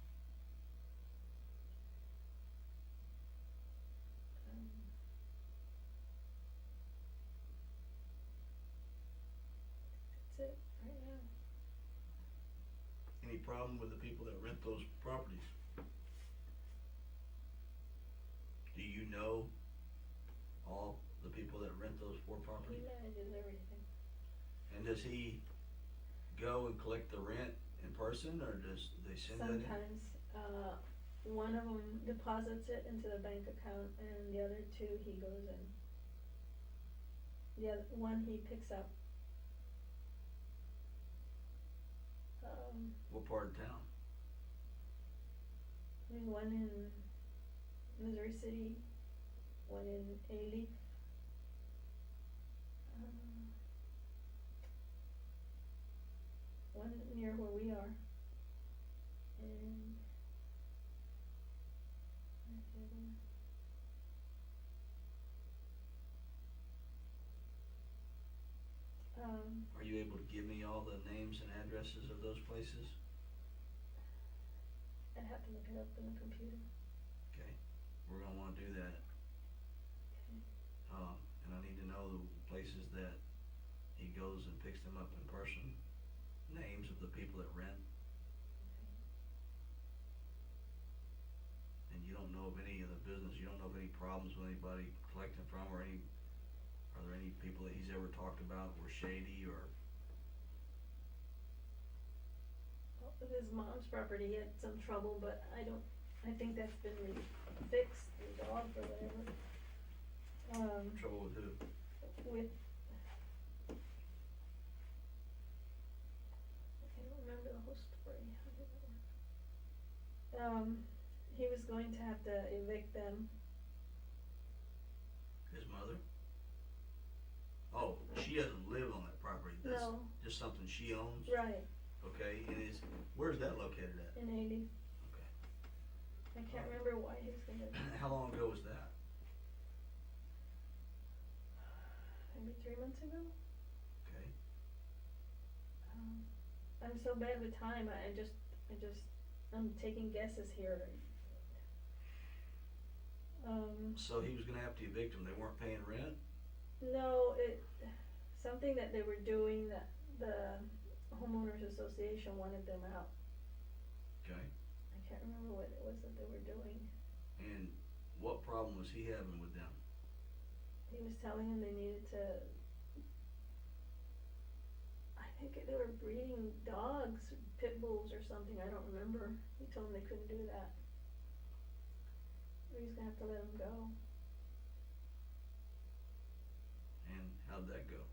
That's it right now. problem with the people that rent those properties? Do you know all the people that rent those 4 He properties? manages everything. And does he go and collect the rent in person, or does they send that in? Sometimes, one of them deposits it into the bank account and the other 2 he goes in. The other one he picks up. What part of town? There's one in Missouri City, one in Alief. One near where we are. And where's the other one? Are you able to give me all the names and addresses of those places? I'd have to look it up in the computer. Okay, we're gonna wanna do that. Okay. And I need to know the places that he goes and picks them up in person, names of the people that rent. And you don't know of any of the business, you don't know of any problems with anybody collecting from, or are there any people that he's ever talked about were shady, or? Well, with his mom's property, he had some trouble, but I think that's been fixed, resolved, or whatever. Trouble with who? With, I can't remember the whole story, how did that work? He was going to have to evict them. His mother? Oh, she doesn't live on that property, that's No. just something she owns? Right, Okay, and where's that located at? in 80. Okay. I can't remember why he was gonna, How long ago was that? maybe 3 months ago? Okay. I'm so bad with time, I'm taking guesses here. So he was gonna have to evict them, they weren't paying rent? No, something that they were doing that the homeowners association wanted them out. Okay. I can't remember what it was that they were doing. And what problem was he having with them? He was telling them they needed to, I think they were breeding dogs, pit bulls or something, I don't remember. He told them they couldn't do that. He was gonna have to let them go. And how'd that go?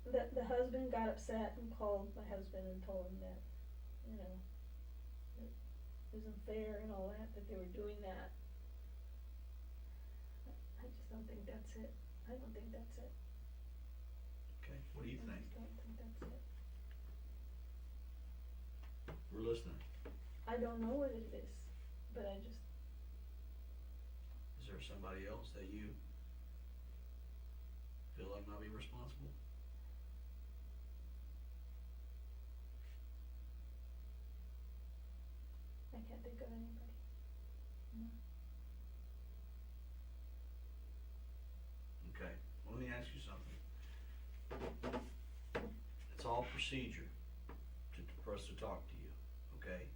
The husband got upset and called my husband and told him that, it wasn't fair and all that they were doing that. I just don't think that's it. I don't think that's it. Okay, what do you I think? just don't think that's it. We're listening. I don't know what it is, but I just, Is there somebody else that you feel like might be responsible? I can't think of anybody. No. Okay, well, let me ask you something. It's all procedure for us to talk to you, okay?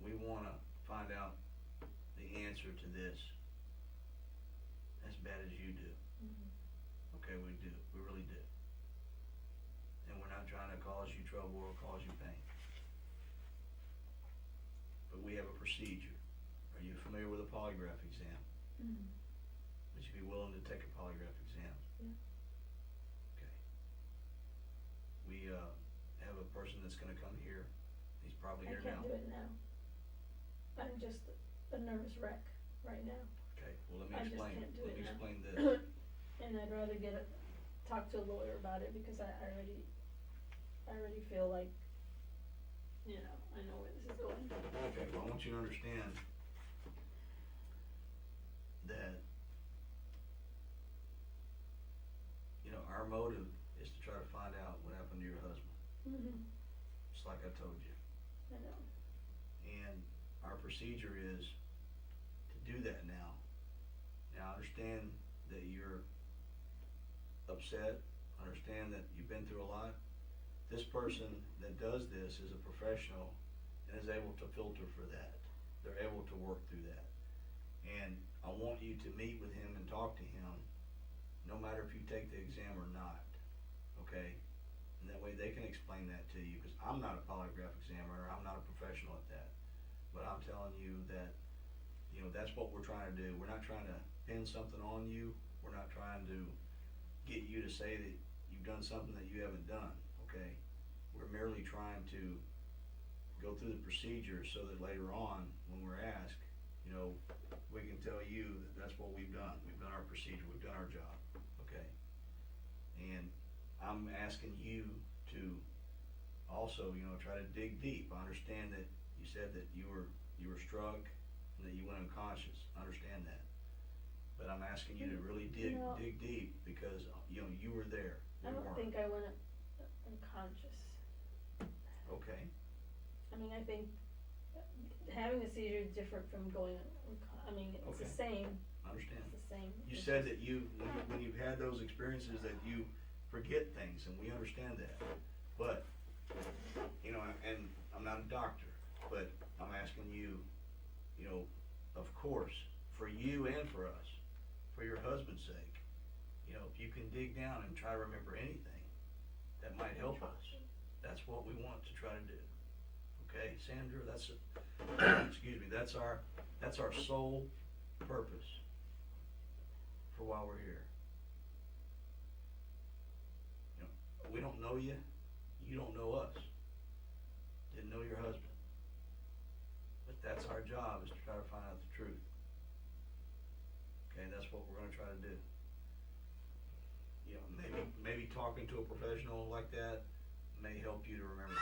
We wanna find out the answer to this as bad as you do. Okay, we do, we really do. And we're not trying to cause you trouble or cause you pain. But we have a procedure. Are you familiar with a polygraph exam? Mm-hmm. Would you be willing to take a polygraph exam? Yeah. Okay. We, have a person that's gonna come here. He's probably I here can't now. do it now. I'm just a nervous wreck right now. Okay, well, let me I just explain, can't do let it me now. explain this. And I'd rather talk to a lawyer about it because I already feel like, I know where this is going. Okay, well, I want you to understand that, our motive is to try to find out what happened to your husband, Mm-hmm. just like I told you. I know. And our procedure is to do that now. Now, I understand that you're upset, I understand that you've been through a lot, this person that does this is a professional and is able to filter for that. They're able to work through that. And I want you to meet with him and talk to him, no matter if you take the exam or not, okay? And that way they can explain that to you, because I'm not a polygraph examiner, I'm not a professional at that. But I'm telling you that, you know, that's what we're trying to do. We're not trying to pin something on you. We're not trying to get you to say that you've done something that you haven't done, okay? We're merely trying to go through the procedure so that later on, when we're asked, you know, we can tell you that that's what we've done. We've done our procedure, we've done our job, okay? And I'm asking you to also, you know, try to dig deep. I understand that you said that you were struck and that you went unconscious. I understand that. But I'm asking you to really dig deep, because, you know, you were there. I don't think I went unconscious. Okay. I mean, I think having a seizure is different from going, I mean, it's the same. I understand. It's the same. You said that when you've had those experiences that you forget things, and we understand that. But, you know, and I'm not a doctor, but I'm asking you, you know, of course, for you and for us, for your husband's sake, you know, if you can dig down and try to remember anything that might help us, that's what we want to try to do. Okay, Sandra, that's excuse me, that's our sole purpose for why we're here. You know, we don't know you, you don't know us, didn't know your husband, but that's our job, is to try to find out the truth. Okay, that's what we're going to try to do. You know, maybe talking to a professional like that may help you to remember.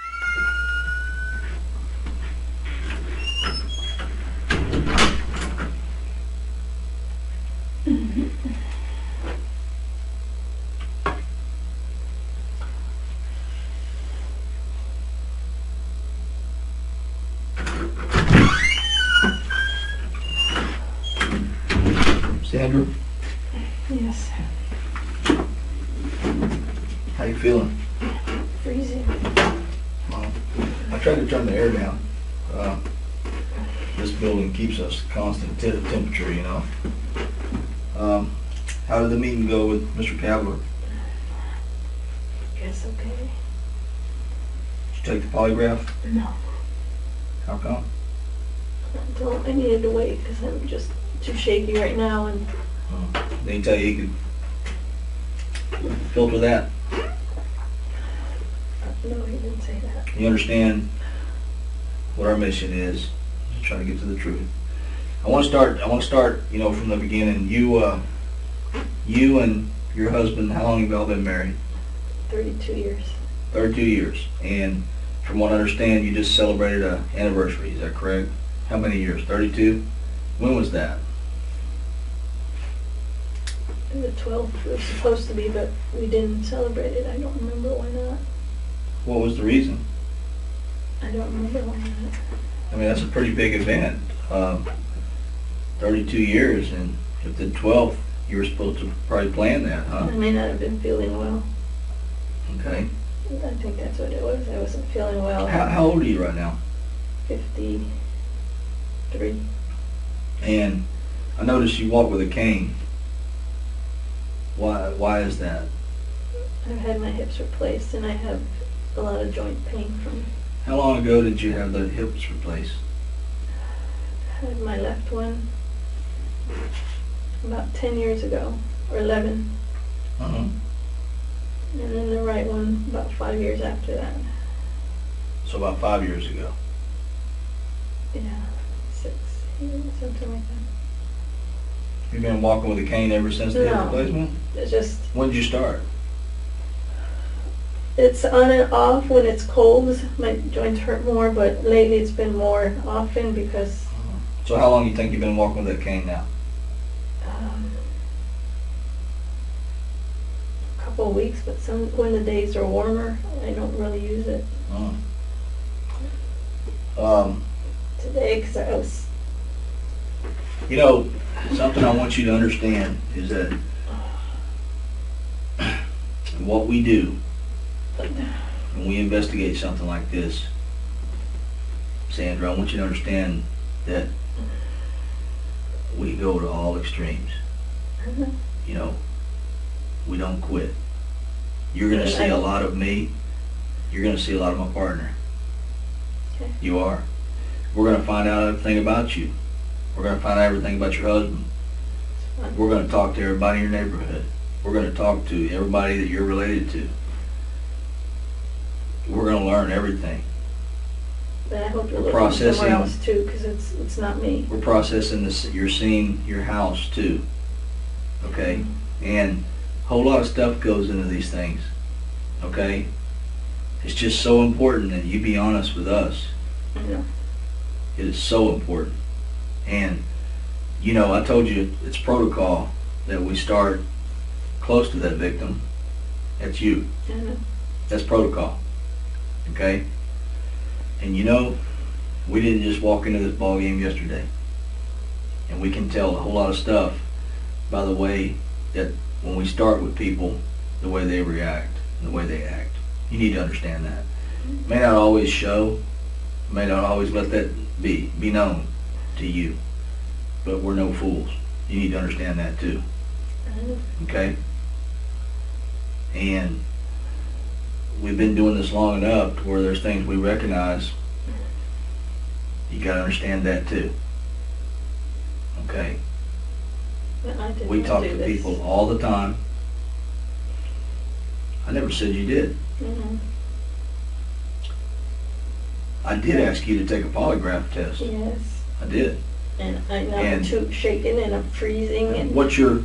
Sandra? Yes. How you feeling? Freezing. I tried to turn the air down. This building keeps us constant temperature, you know. How did the meeting go with Mr. Cavler? Guess okay. Did you take the polygraph? No. How come? I needed to wait because I'm just too shaky right now, and Did he tell you he could filter that? no, he didn't say that. You understand what our mission is, to try to get to the truth. I want to start, you know, from the beginning. You and your husband, how long have y'all been married? 32 years. 32 years. And from what I understand, you just celebrated an anniversary, is that correct? How many years? 32? When was that? The 12th was supposed to be, but we didn't celebrate it. I don't remember why not. What was the reason? I don't remember why not. I mean, that's a pretty big event. 32 years, and if the 12th, you were supposed to probably plan that, huh? I may not have been feeling well. Okay. I think that's what it was. I wasn't feeling well. How old are you right now? 53. And I noticed you walk with a cane. Why is that? I've had my hips replaced, and I have a lot of joint pain from it. How long ago did you have the hips replaced? I had my left one about 10 years ago, or 11. Uh-huh. And then the right one about 5 years after that. So about 5 years ago. Yeah, 6 years, something like that. You've been walking with a cane ever since the hip No. replacement? It's just, When did you start? it's on and off. When it's cold, my joints hurt more, but lately it's been more often because So how long do you think you've been walking with that cane now? a couple of weeks, but when the days are warmer, I don't really use it. Today, because I was, You know, something I want you to understand is that what we do when we investigate something like this, Sandra, I want you to understand that we go to all extremes. You know, we don't quit. You're gonna see a lot of me. You're gonna see a lot of my partner. Okay. You are. We're gonna find out everything about you. We're gonna find out everything about your husband. We're gonna talk to everybody in your neighborhood. We're gonna talk to everybody that you're related to. We're gonna learn everything. But I hope you're We're looking processing- somewhere else too, cause it's not me. We're processing this. You're seeing your house too. Okay, and a whole lot of stuff goes into these things. Okay, it's just so important that you be honest with us. Yeah. It is so important. And you know, I told you it's protocol that we start close to that victim. That's you. I know. That's protocol. Okay? And you know, we didn't just walk into this ball game yesterday. And we can tell a whole lot of stuff by the way that when we start with people, the way they react, the way they act. You need to understand that. May not always show, may not always let that be known to you. But we're no fools. You need to understand that too. I know. Okay? And we've been doing this long enough to where there's things we recognize. You gotta understand that too. Okay? But I did We not talk do to this. people all the time. I never said you did. Mhm. I did ask you to take a polygraph test. Yes. I did. And I know And- I'm too shaking and I'm freezing and. What's your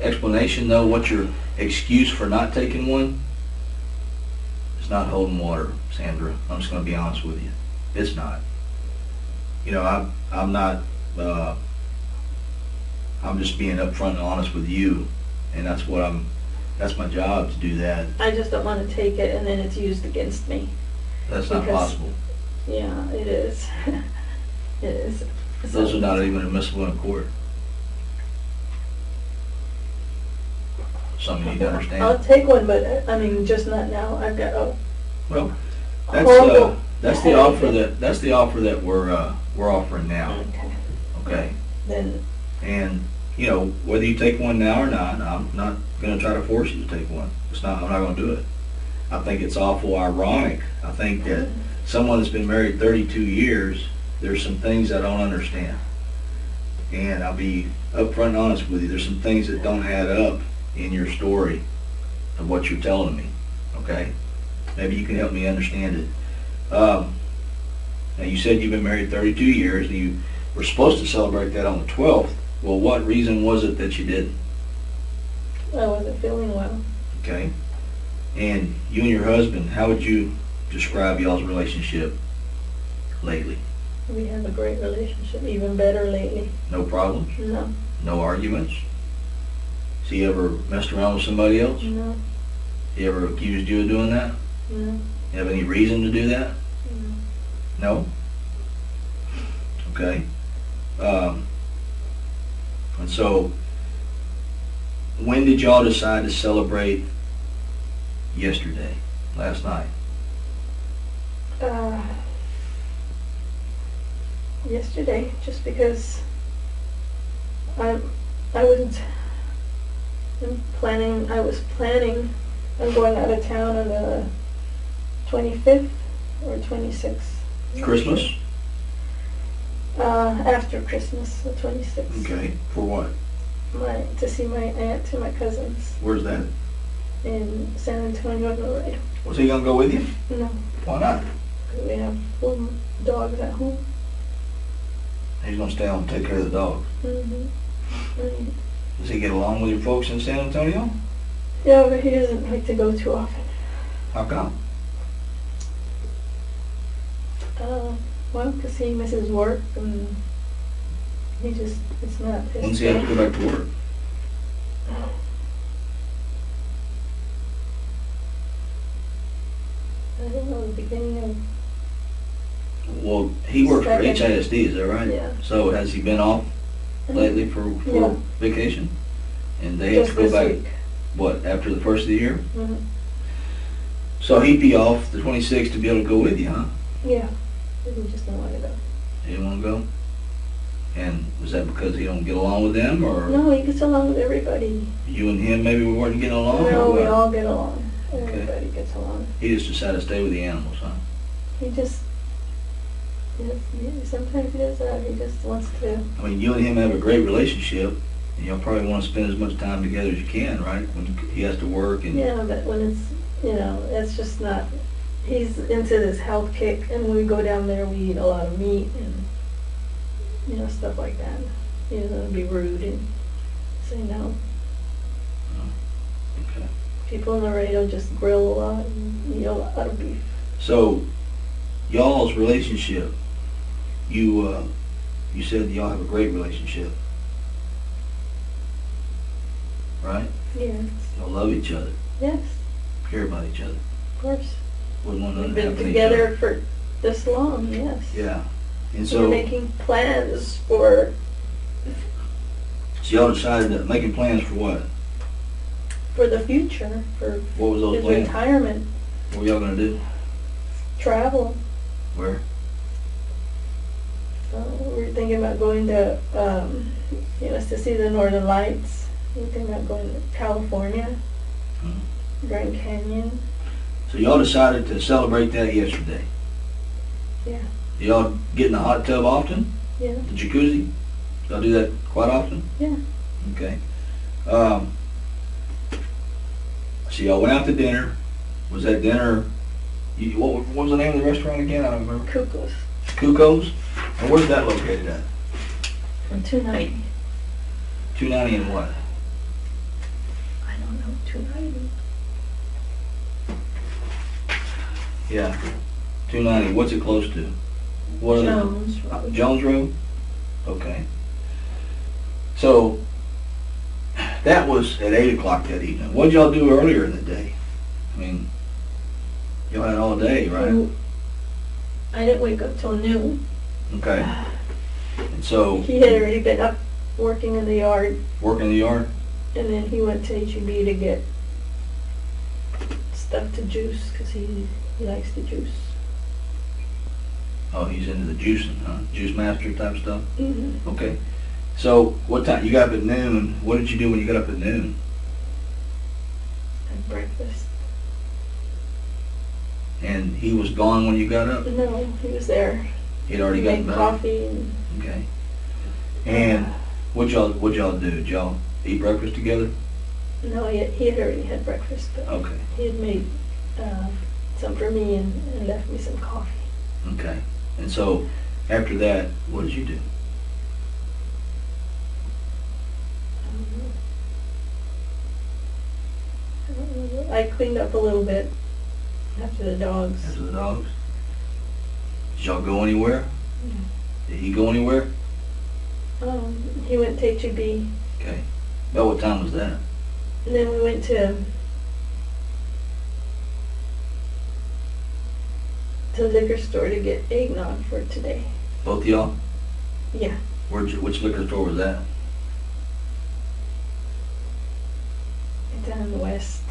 explanation though? What's your excuse for not taking one? It's not holding water, Sandra. I'm just gonna be honest with you. It's not. You know, I'm not. I'm just being upfront and honest with you, and that's my job to do that. I just don't wanna take it and then it's used against me. That's not Because- possible. Yeah, it is. It is. Those So- are not even admissible in court. Something you need to understand. I'll take one, but I mean, just not now. I've got a Well, horrible that's the headache. offer that we're offering now. Okay, Okay, then, and you know whether you take one now or not, I'm not going to try to force you to take one. I'm not going to do it. I think it's awful ironic. I think that someone that's been married 32 years, there's some things I don't understand, and I'll be upfront and honest with you. There's some things that don't add up in your story of what you're telling me. Okay, maybe you can help me understand it. Now you said you've been married 32 years, and you were supposed to celebrate that on the 12th. Well, what reason was it that you didn't? I wasn't feeling well. Okay, and you and your husband, how would you describe y'all's relationship lately? We have a great relationship, even better lately. No problems? No, No arguments? Has he ever messed around with somebody else? no, He ever accused you of doing that? no, You have any reason to do that? no. No? Okay. And so, when did y'all decide to celebrate yesterday, last night? Yesterday, just because I wasn't I was planning on going out of town on the 25th or 26th. Christmas? After Christmas, the 26th. Okay. For what? To see my aunt and my cousins Where's that? in San Antonio, Laredo. Was he gonna go with you? No, Why not? 'cause we have little dogs at home. He's gonna stay home and take care of the dog. Does he get along with your folks in San Antonio? Yeah, but he doesn't like to go too often. How come? Well, 'cause he misses work and he just, it's not his When's he have to thing. go back to work? I don't know, the beginning of, Well, he works for Second. HISD, is that right? Yeah. So has he been off lately for Yeah. vacation? And they have just to go this back, week. what, after the first of the year? Mhm. So he'd be off the 26th to be able to go with you, huh? Yeah, he just didn't wanna go. He didn't want to go? And was that because he don't get along with them, or No, he gets along with everybody. you and him maybe weren't getting along? No, or we what? all get along. Okay. Everybody gets along. He just decided to stay with the animals, huh? He just, sometimes he does that. He just wants to. I mean, you and him have a great relationship, and y'all probably want to spend as much time together as you can, right? When he has to work and Yeah, but when it's, it's just not. He's into this health kick, and when we go down there, we eat a lot of meat and stuff like that. He doesn't want to be rude and say no. okay. People in Laredo just grill a lot and eat a lot of beef. So, y'all's relationship, you said y'all have a great relationship, right? Yes. Y'all love each other, Yes, care about each other, of course. wouldn't want nothing We've to been happen to each other. together for this long. Yes. Yeah, and So we're so making plans for y'all decided to making plans for what? the future, for What was those his plans? retirement, What were y'all gonna do? travel. Where? We're thinking about going to, to see the Northern Lights. We're thinking about going to California, Grand Canyon. So y'all decided to celebrate that yesterday. Yeah. Y'all get in the hot tub often? Yeah. The jacuzzi? Y'all do that quite often? Yeah. Okay. So y'all went out to dinner. Was that dinner? What was the name of the restaurant again? I don't remember. Cuckoos. Cuckoos? And where's that located at? On 290. 290 and what? I don't know, 290. Yeah. 290. What's it close to? What are the- Jones. Jones Road? Okay. So, that was at 8 o'clock that evening. What did y'all do earlier in the day? I mean, y'all had all day, right? I didn't wake up till noon. Okay. And so, He had already been up working in the yard, working in the yard? and then he went to HEB to get stuff to juice, because he likes to juice. Oh, he's into the juicing, huh? Juice master type stuff? Mm-hmm. Okay. So, what time? You got up at noon. What did you do when you got up at noon? And breakfast. And he was gone when you got up? No, he was there. He'd already He gotten made back? coffee and Okay. And what'd y'all do? Did y'all eat breakfast together? no, he had already had breakfast, but Okay. he had made some for me and left me some coffee. Okay. And so, after that, what did you do? I don't know. I cleaned up a little bit after the dogs. After the dogs? Did y'all go anywhere? Did he go anywhere? He went to HEB, Okay. About what time was that? and then we went to the liquor store to get eggnog for today. Both of y'all? Yeah, Which liquor store was that? down in the west.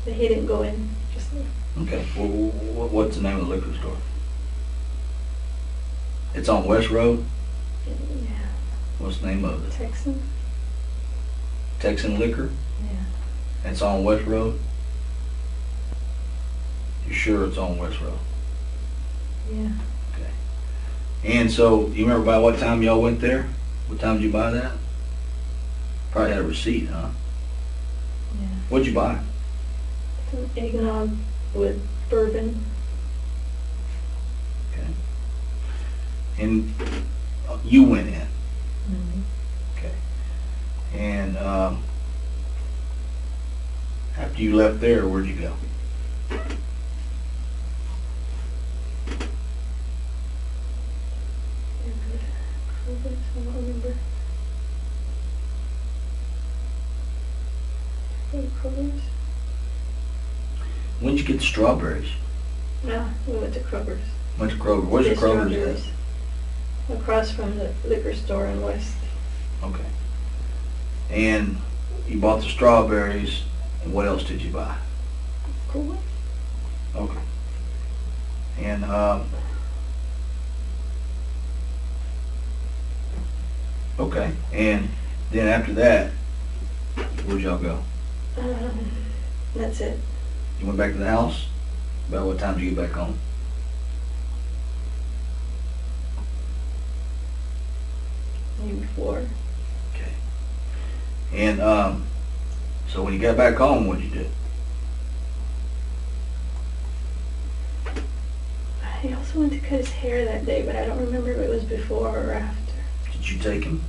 But he didn't go in just now. Okay. What's the name of the liquor store? It's on West Road? Yeah, What's the name of it? Texan. Texan Liquor? Yeah, It's on West Road? You sure it's on West Road? yeah. Okay. And so, you remember by what time y'all went there? What time did you buy that? Probably had a receipt, huh? Yeah. What'd you buy? Some eggnog with bourbon. Okay. And you went in. Okay. And after you left there, where'd you go? I don't remember. Kroger's? When'd you get the strawberries? No, we went to Kroger's. Went to Kroger. Where's the Get Kroger's strawberries. Across from the liquor store in West. at? Okay. And you bought the strawberries, and what else did you buy? Cool. Okay. And, okay, and then after that, where'd y'all go? That's it. You went back to the house? About what time did you get back home? Maybe 4. Okay. And, so when you got back home, what'd you do? He also went to cut his hair that day, but I don't remember if it was before or after. Did you take him?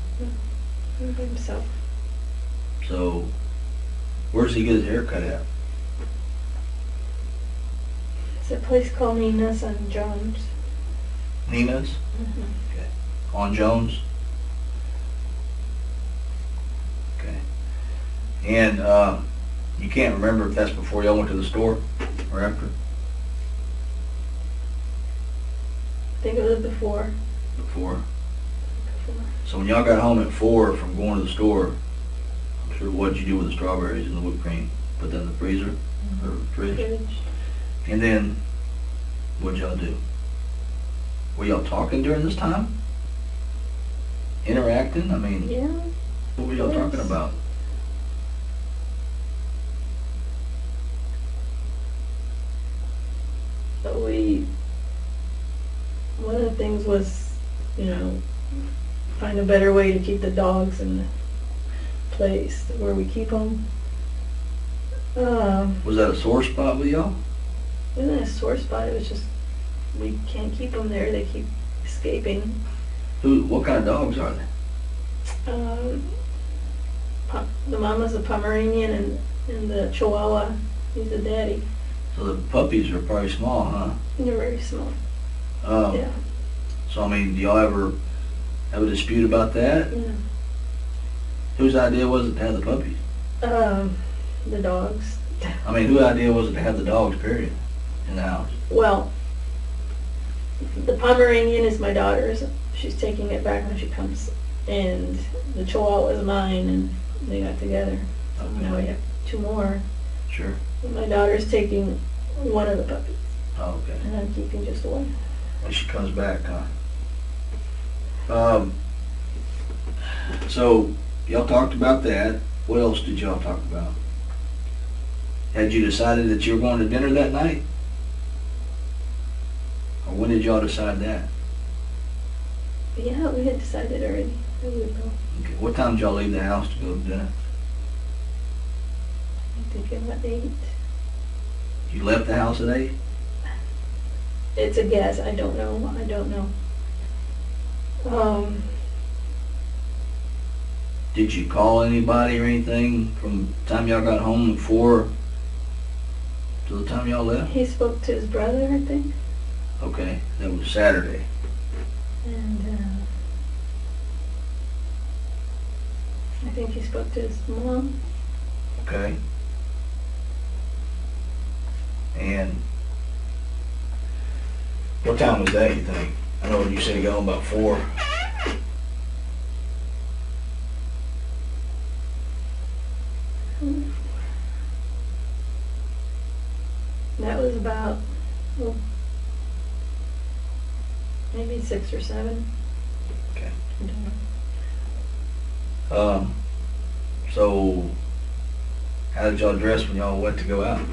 Himself. So, where does he get his hair cut at? It's a place called Nina's on Jones. Nina's? Okay. On Jones? Okay. And, you can't remember if that's before y'all went to the store or after? I think it was before. Before. So when y'all got home at 4 from going to the store, I'm sure what'd you do with the strawberries and the whipped cream? Put that in the freezer or fridge? And then, what'd y'all do? Were y'all talking during this time? Interacting? I mean, Yeah. what were y'all talking about? But one of the things was, find a better way to keep the dogs in the place where we keep them. Was that a sore spot with y'all? It wasn't a sore spot, it was just, we can't keep them there, they keep escaping. What kind of dogs are they? The mama's a Pomeranian and the Chihuahua, he's the daddy. So the puppies are probably small, huh? They're very small. Yeah. So, I mean, do y'all ever have a dispute about that? Yeah. Whose idea was it to have the puppies? The dogs. I mean, whose idea was it to have the dogs, period, in the house? Well, the Pomeranian is my daughter's. She's taking it back when she comes. And the Chihuahua is mine, and they got together. So now we have 2 more. Sure. And my daughter's taking one of the puppies. Oh, okay. And I'm keeping just one. When she comes back, huh? So, y'all talked about that. What else did y'all talk about? Had you decided that you were going to dinner that night? Or when did y'all decide that? But yeah, we had decided already that we would go. Okay. What time did y'all leave the house to go to dinner? I think about 8. You left the house at 8? It's a guess. I don't know. Did you call anybody or anything from the time y'all got home at 4 to the time y'all left? He spoke to his brother, I think. Okay, that was Saturday. And I think he spoke to his mom. Okay. And what time was that, you think? I know you said you got home about 4. That was about maybe 6 or 7. Okay. I don't know. So how did y'all dress when y'all went to go out?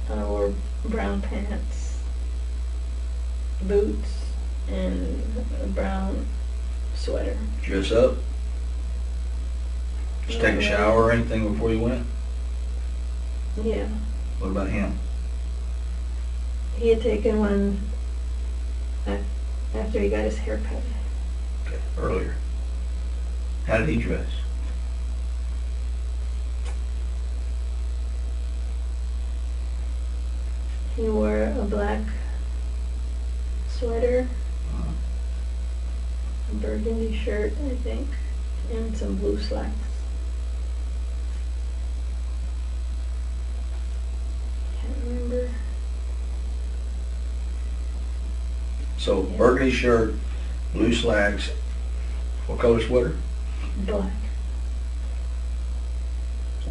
I wore brown pants, boots, and a brown sweater. Dress up? Just take a shower or anything before you went? Yeah. What about him? He had taken one after he got his hair cut. Okay, earlier. How did he dress? He wore a black sweater, a burgundy shirt, I think, and some blue slacks. Can't remember. So burgundy shirt, blue slacks, what color sweater? Black.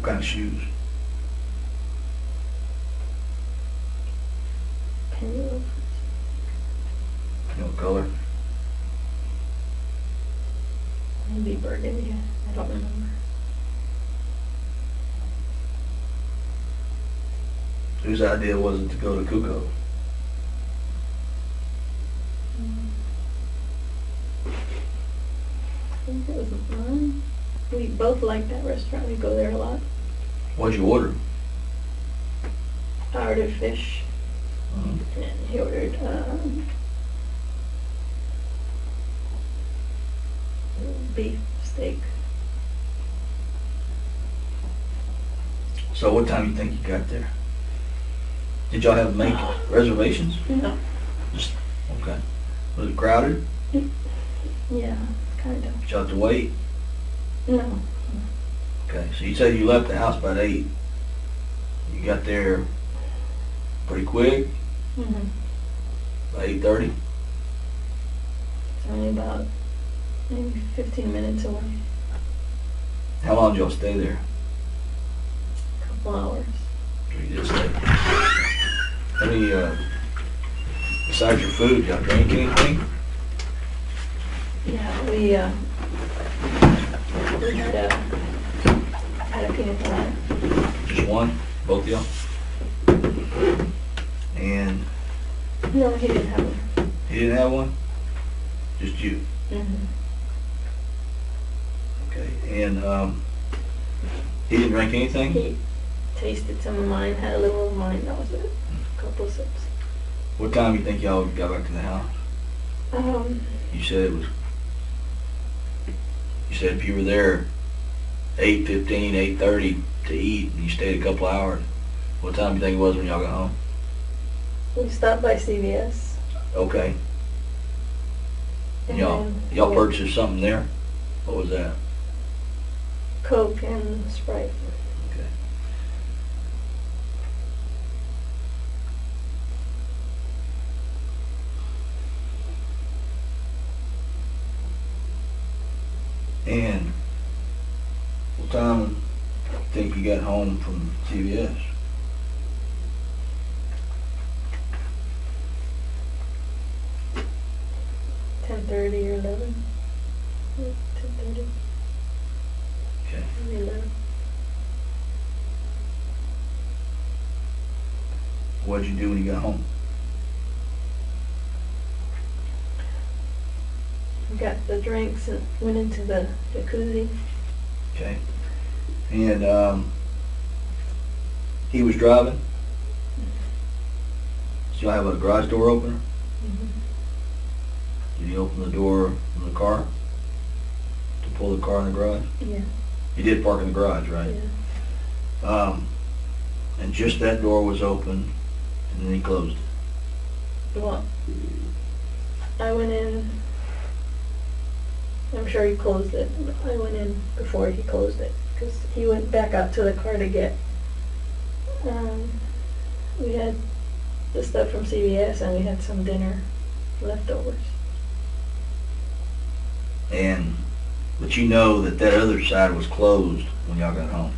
kind of shoes? Can you? You know, color? Maybe burgundy. I don't remember. Whose idea was it to go to Kuko? I think it was mine. We both like that restaurant. We go there a lot. What'd you order? I ordered fish, Mhm. and he ordered beef steak. So what time you think you got there? Did y'all have to make reservations? No. Just, okay. Was it crowded? Yeah, kind of. Did y'all have to wait? No. Okay, so you said you left the house about 8. You got there pretty quick, Mm-hmm. about 8:30? It's only about maybe 15 minutes away. How long did y'all stay there? Couple hours. You did stay. How many, besides your food, y'all drink anything? Yeah, we had a peanut colada. Just one? Both of y'all? And No, he didn't have one. he didn't have one? Just you? Mm-hmm. Okay, and, he didn't drink anything? He tasted some of mine, had a little of mine, that was it. A couple sips. What time do you think y'all got back to the house? You said it was, you said if you were there 8:15, 8:30 to eat, and you stayed a couple hours, what time do you think it was when y'all got home? We stopped by CVS. Okay. And Y'all then purchased something there? What was that? Coke and Sprite. Okay. And what time do you think you got home from CVS? 10:30 or 11. 10:30. Okay. Maybe 11. What'd you do when you got home? We got the drinks and went into the jacuzzi. Okay. And, he was driving? So y'all have a garage door opener? Mm-hmm. Did he open the door of the car? To pull the car in the garage? Yeah. You did park in the garage, right? Yeah. And just that door was open, and then he closed it. Well, I went in. I'm sure he closed it. I went in before he closed it because he went back out to the car to get. We had the stuff from CVS and we had some dinner leftovers. But you know that that other side was closed when y'all got home.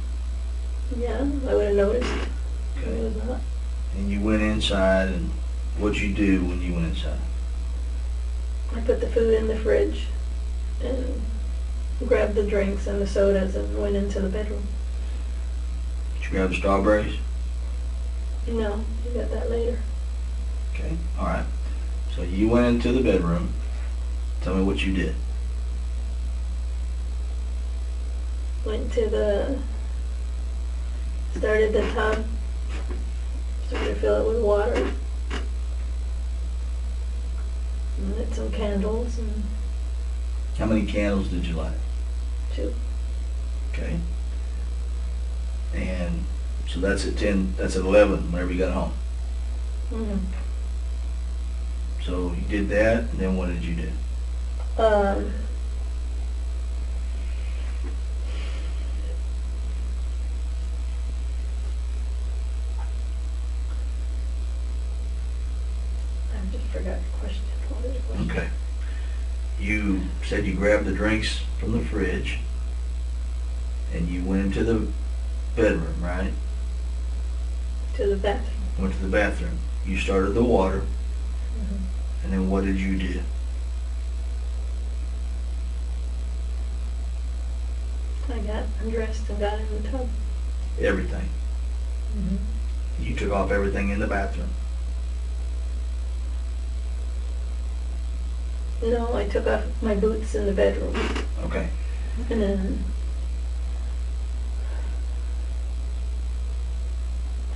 Yeah, I would have noticed. Okay. It was not. And you went inside, and what'd you do when you went inside? I put the food in the fridge and grabbed the drinks and the sodas and went into the bedroom. Did you grab the strawberries? No, you got that later. Okay, alright. So you went into the bedroom. Tell me what you did. Went to started the tub, started to fill it with water, and lit some candles and How many candles did you light? 2. Okay. And so that's at 10, that's at 11 whenever you got home. Mm-hmm. So you did that, and then what did you do? I just forgot your question. What was your question? Okay. You said you grabbed the drinks from the fridge, and you went into the bedroom, right? To the bathroom. Went to the bathroom. You started the water, Mhm. and then what did you do? I got undressed and got in the tub. Everything. You took off everything in the bathroom. No, I took off my boots in the bedroom, Okay. and then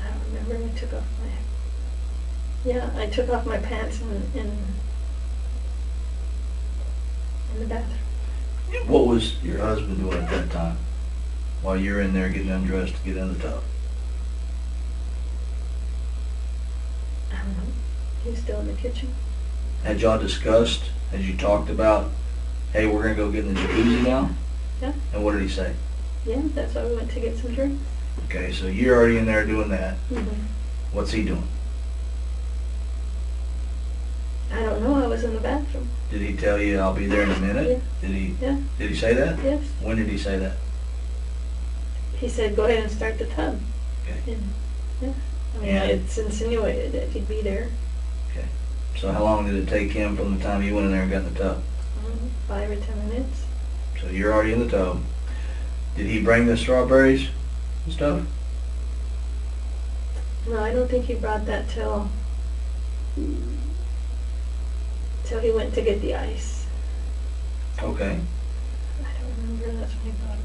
I don't remember. I took off I took off my pants in the bathroom. What was your husband doing at that time? While you're in there getting undressed to get in the tub? I don't know. He was still in the kitchen. Had y'all discussed, had you talked about, hey, we're gonna go get in the jacuzzi now? Yeah. And what did he say? Yeah, that's why we went to get some drinks. Okay, so you're already in there doing that. What's he doing? I don't know. I was in the bathroom. Did he tell you, I'll be there in a minute? Yeah. Did he say that? Yes. When did he say that? He said, "Go ahead and start the tub." Okay. And, yeah. I mean, And- it's insinuated that he'd be there. Okay. So how long did it take him from the time you went in there and got in the tub? 5 or 10 minutes. So you're already in the tub. Did he bring the strawberries and stuff? No, I don't think he brought that till he went to get the ice. Okay. I don't remember. That's when he brought it.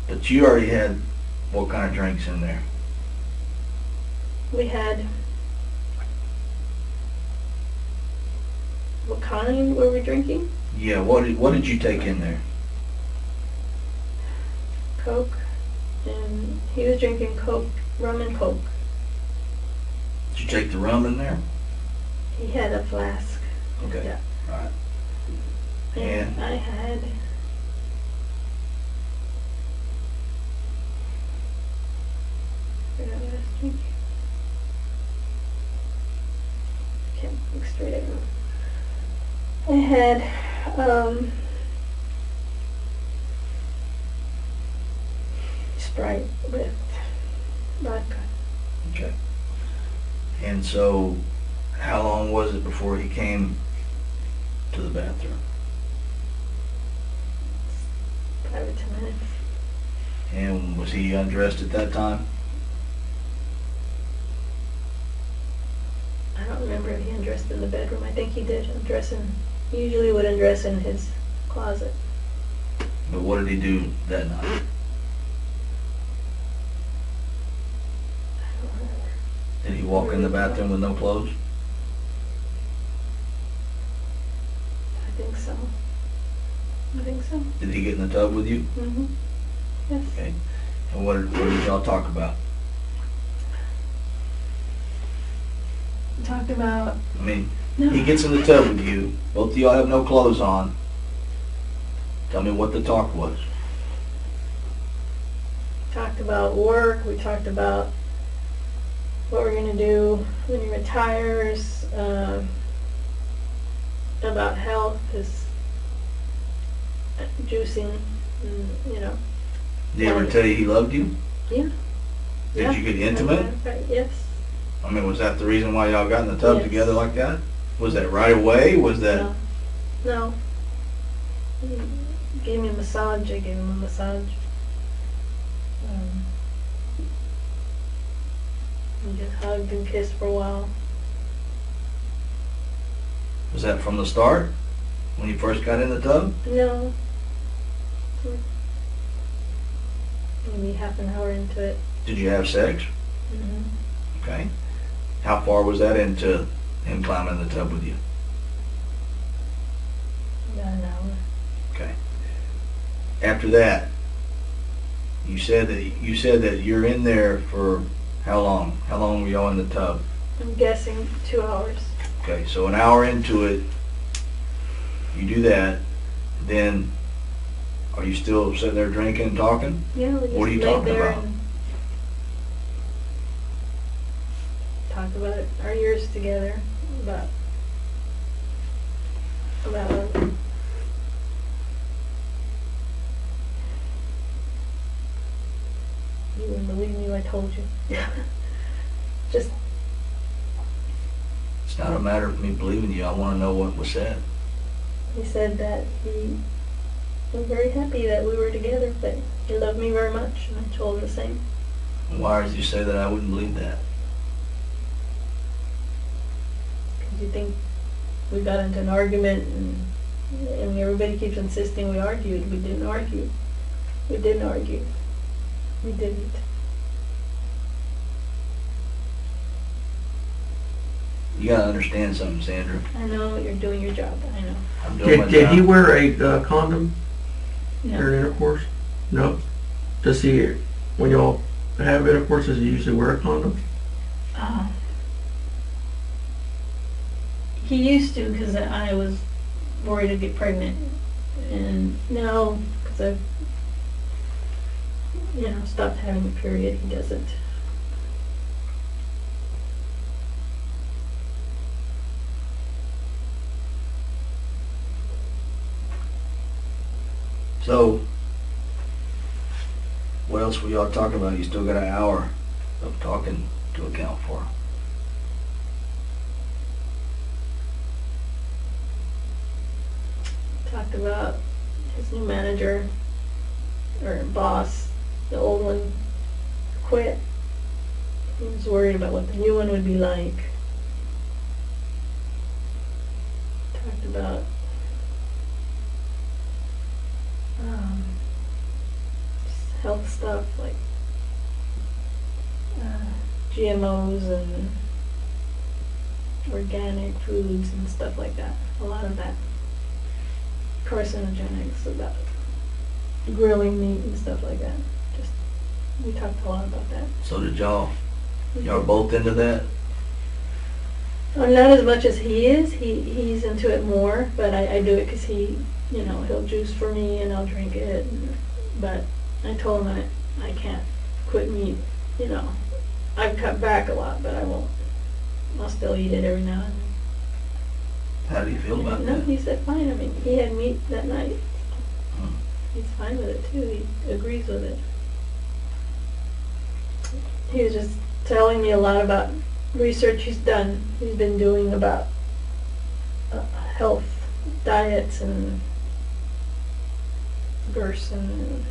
But you already had what kind of drinks in there? We had. What kind were we drinking? Yeah, what did you take in there? Coke, and he was drinking Coke, rum and Coke. Did you take the rum in there? He had a flask. Okay. Yeah. All right. And And- I had. Forgot what I was drinking. Can't think straight anymore. I had Sprite with vodka. Okay. And so, how long was it before he came to the bathroom? 5 or 10 minutes. And was he undressed at that time? I don't remember if he undressed in the bedroom. I think he did undress he usually would undress in his closet. But what did he do that night? I don't remember. Did he walk in the bathroom with no clothes? I think so. Did he get in the tub with you? Yes. Okay. And what did y'all talk about? We talked about. I mean, No. he gets in the tub with you. Both of y'all have no clothes on. Tell me what the talk was. Talked about work. We talked about what we're gonna do when he retires. About health, his juicing, and, Did he ever tell you he loved you? Yeah. Did Yeah. you get intimate? Yes. I mean, was that the reason why y'all got in the tub Yes. together like that? Was that right away? Was that? No. He gave me a massage. I gave him a massage. We just hugged and kissed for a while. Was that from the start? When you first got in the tub? No. Maybe half an hour into it. Did you have sex? Okay. How far was that into him climbing in the tub with you? About an hour. Okay. After that, you said that you're in there for how long? How long were y'all in the tub? I'm guessing 2 hours. Okay, so an hour into it, you do that, then are you still sitting there drinking and talking? Yeah, we just What are you laid talking there about? and talked about our years together, about you told you. Just, It's not a matter of me believing you, I wanna know what was said. he said that he was very happy that we were together, but he loved me very much, and I told him the same. Why did you say that I wouldn't believe that? Because you think we got into an argument, and everybody keeps insisting we argued. We didn't argue. We didn't argue. We didn't. You gotta understand something, Sandra. I know you're doing your job. I know. I'm doing my Did he job. wear a condom No. during intercourse? No. Does he, when y'all have intercourse, does he usually wear a condom? He used to, because I was worried to get pregnant, and now because I've stopped having a period, he doesn't. So, what else were y'all talking about? You still got an hour of talking to account for. Talked about his new manager, or boss. The old one quit. He was worried about what the new one would be like. Talked about health stuff like GMOs and organic foods and stuff like that. A lot of that. Carcinogenics, about grilling meat and stuff like that. Just, we talked a lot about that. So did y'all both into that? Not as much as he is. He's into it more, but I do it because he'll juice for me and I'll drink it. But I told him I can't quit meat. I've cut back a lot, but I won't. I'll still eat it every now and then. How do you feel about No, that? he said fine. I mean, he had meat that night. Hmm. He's fine with it too. He agrees with it. He was just telling me a lot about research he's done. He's been doing about health, diets, and Gerson. And,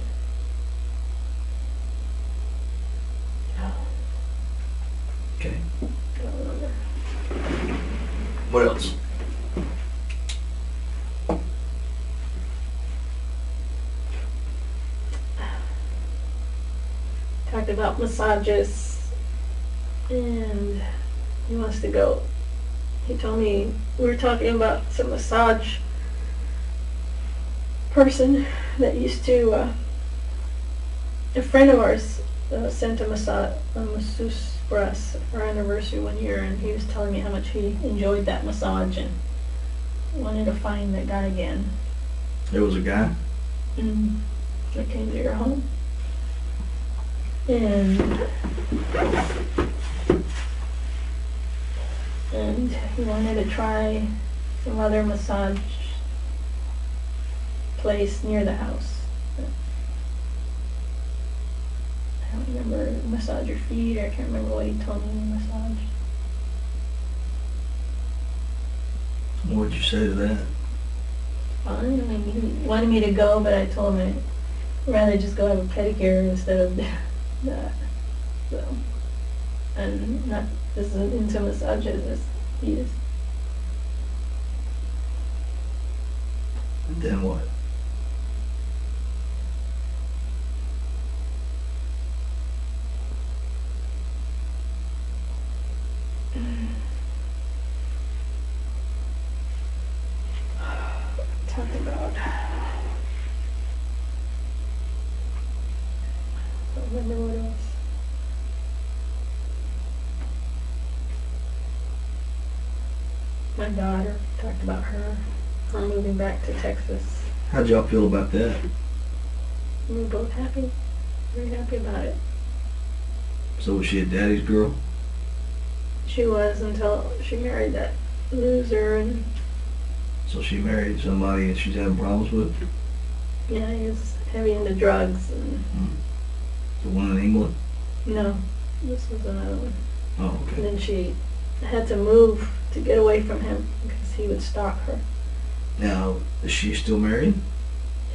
Okay. I don't remember. What else? Talked about massages, and he wants to go. He told me we were talking about some massage person that used to. A friend of ours sent a masseuse for us for our anniversary one year, and he was telling me how much he enjoyed that massage and wanted to find that guy again. There was a guy? That came to your home. And he wanted to try some other massage place near the house. I don't remember, massage your feet, or I can't remember what he told me to massage. What would you say to that? Fine, I mean, he wanted me to go, but I told him I'd rather just go have a pedicure instead of that. So, and not as into massages as he is. Then what? Talk about. Don't remember what else. My daughter, talked about her moving back to Texas. How'd y'all feel about that? We were both happy, very happy about it. So was she a daddy's girl? She was until she married that loser, and So she married somebody and she's having problems with? yeah, he was heavy into drugs, and The one in England? no, This was another one. Oh, And okay. then she had to move to get away from him because he would stalk her. Now, is she still married?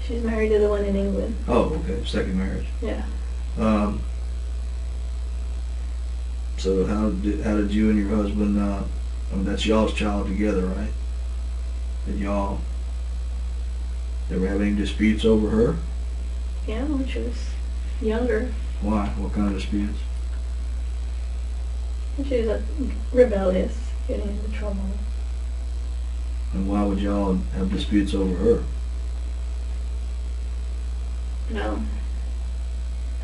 She's married to the one in England. Oh, okay, second marriage. Yeah. So how did you and your husband, I mean, that's y'all's child together, right? Did y'all ever have any disputes over her? Yeah, when she was younger. Why? What kind of disputes? She was rebellious, getting into trouble. And why would y'all have disputes over her? No.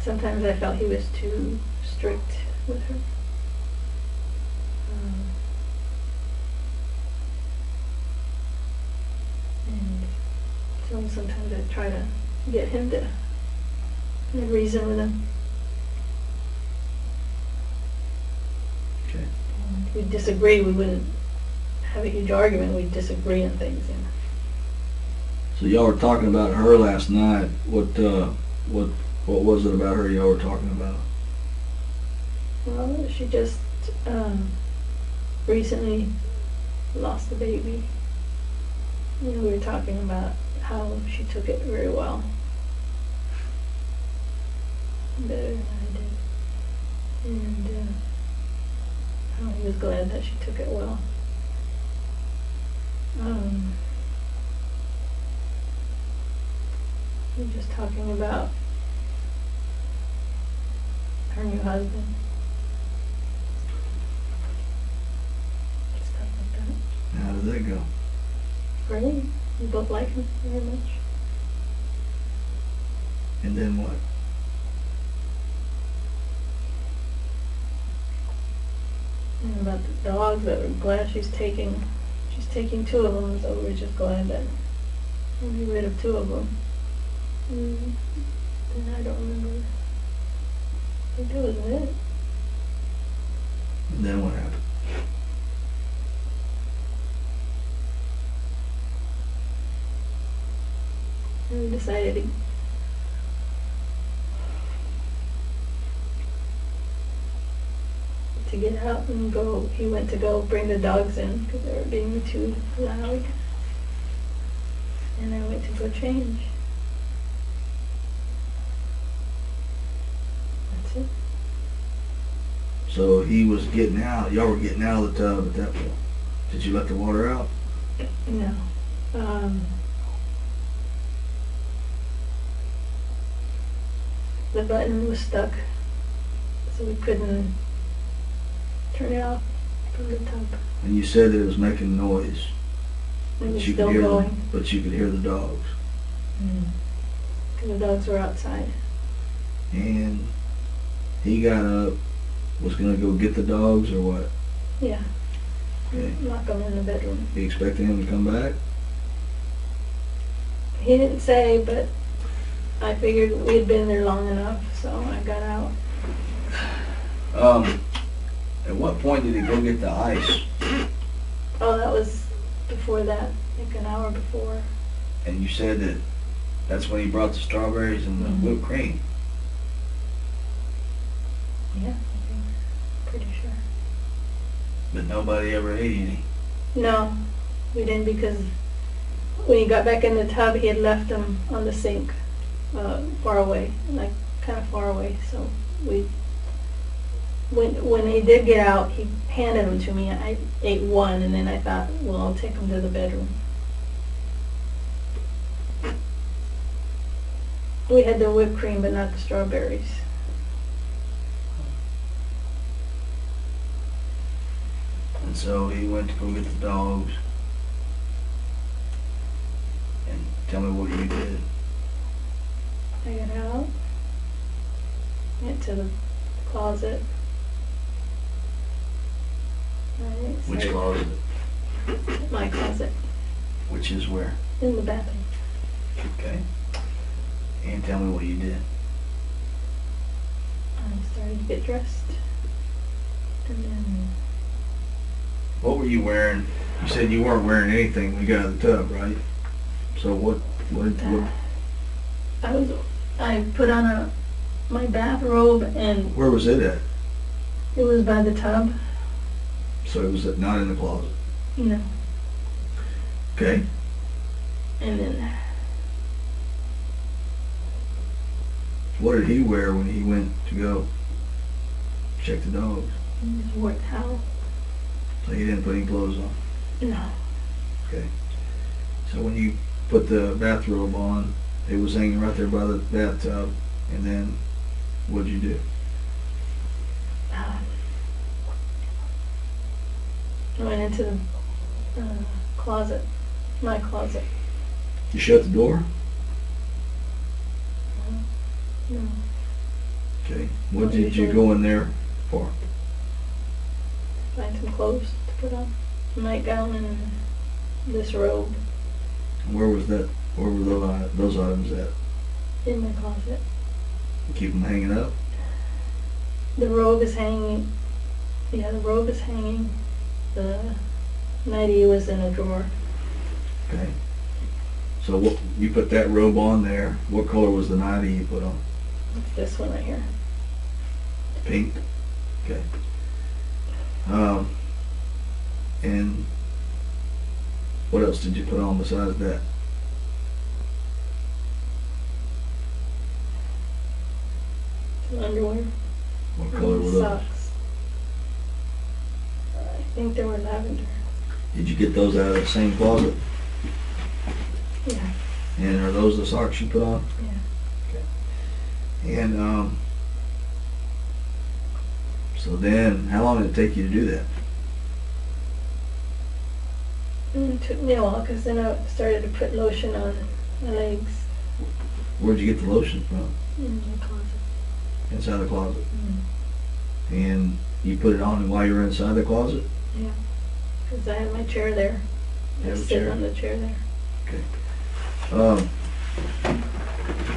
Sometimes I felt he was too strict with her. And so sometimes I try to get him to reason with him. Okay. And if we disagree, we wouldn't have a huge argument. We'd disagree on things. So y'all were talking about her last night. What was it about her y'all were talking about? Well, she just recently lost a baby. You know, we were talking about how she took it very well. Better than I did. And how he was glad that she took it well. We were just talking about her new husband. Stuff like that. How did that go? Great. We both like him very much. And then what? And about the dogs, that we're glad she's taking 2 of them, so we're just glad that we'll get rid of 2 of them. And I don't remember. I think that was it. And then what happened? And we decided to get out and go. He went to go bring the dogs in because they were being too loud. And I went to go change. That's it. So he was getting out. Y'all were getting out of the tub at that point. Did you let the water out? No. The button was stuck, so we couldn't turn it off from the tub. And you said that it was making noise. It was But you still could hear going. but you could hear the dogs. Because the dogs were outside. And he got up, was gonna go get the dogs or what? Yeah. Okay. Lock them in the bedroom. You expecting him to come back? He didn't say, but I figured we had been there long enough, so I got out. At what point did he go get the ice? Oh, that was before that, like an hour before. And you said that that's when he brought the strawberries and the whipped cream. Yeah, I think. Pretty sure. But nobody ever ate any. No, we didn't, because when he got back in the tub, he had left them on the sink, far away, like kind of far away. So when he did get out, he handed them to me. I ate one, and then I thought, well, I'll take them to the bedroom. We had the whipped cream, but not the strawberries. And so he went to go get the dogs. And tell me what you did. I got out, went to the closet. Right, Which started- closet? My closet, Which is where? in the bathroom. Okay. And tell me what you did. I started to get dressed, and then What were you wearing? You said you weren't wearing anything when you got out of the tub, right? So what I put on my bathrobe, and where was it at? It was by the tub, So it was not in the closet. no, Okay. and then What did he wear when he went to go check the dogs? his work towel. So he didn't put any clothes on. No, Okay. So when you put the bathrobe on, it was hanging right there by the bathtub, and then what'd you do? I went into the closet, my closet. You shut the door? No, Okay. What Not did you usually. go in there for? find some clothes to put on, a nightgown and this robe Where was that? Where were those items at? in my closet. You keep them hanging up? The robe is hanging. Yeah, the robe is hanging. The nightie was in a drawer. Okay. So what, you put that robe on there. What color was the nightie you put on? It's this one right here. Pink? Okay. And what else did you put on besides that? Some underwear. What color and were those? socks. I think they were lavender. Did you get those out of the same closet? Yeah, And are those the socks you put on? yeah. And so then, how long did it take you to do that? It took me a while because then I started to put lotion on my legs Where'd you get the lotion from? in the closet. Inside the closet. Mm. And you put it on while you were inside the closet? Yeah, because I had my chair there. You I have a sit chair? on the chair there.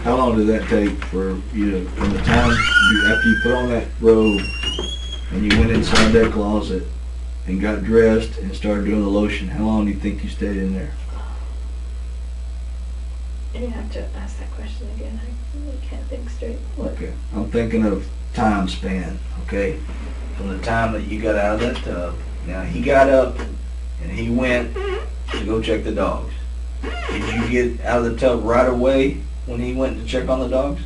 How long did that take for you to, from the time after you put on that robe and you went inside that closet and got dressed and started doing the lotion, how long do you think you stayed in there? You have to ask that question again. I really can't think straight. What? Okay, I'm thinking of time span, okay? From the time that you got out of that tub, now he got up and he went to go check the dogs. Did you get out of the tub right away when he went to check on the dogs?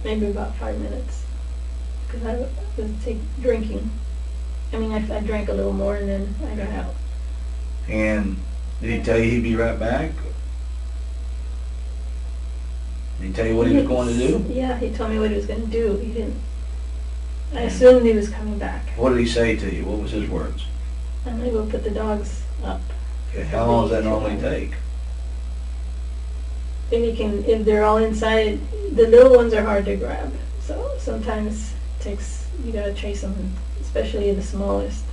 Maybe about 5 minutes. Because I was drinking. I mean, I drank a little more and then I got out. And did he tell you he'd be right back? Did he tell you what he was going to do? Yeah, he told me what he was going to do. He didn't. I assumed he was coming back. What did he say to you? What was his words? I'm going to go put the dogs up. Okay, how long does that normally take? And you can, if they're all inside, the little ones are hard to grab. So sometimes it takes, you got to chase them, especially the smallest.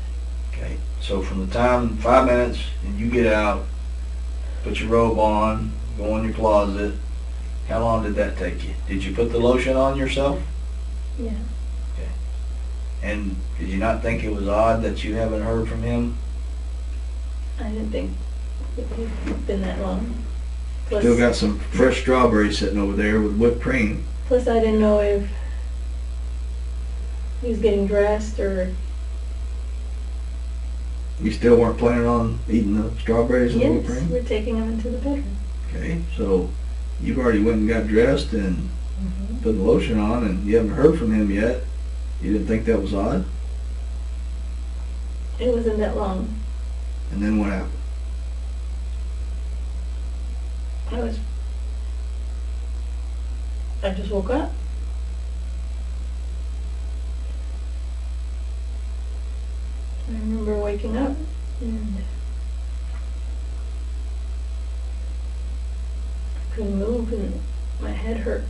Okay, so from the time, 5 minutes, and you get out, put your robe on, go in your closet, how long did that take you? Did you put the lotion on yourself? Yeah. And did you not think it was odd that you haven't heard from him? I didn't think it had been that long. Plus, Still got some fresh strawberries sitting over there with whipped cream. plus I didn't know if he was getting dressed or... You still weren't planning on eating the strawberries and Yes, whipped cream? we're taking him into the bedroom. Okay, so you've already went and got dressed and Mm-hmm. put the lotion on and you haven't heard from him yet. You didn't think that was odd? It wasn't that long. And then what happened? I just woke up. I remember waking up and I couldn't move and my head hurt.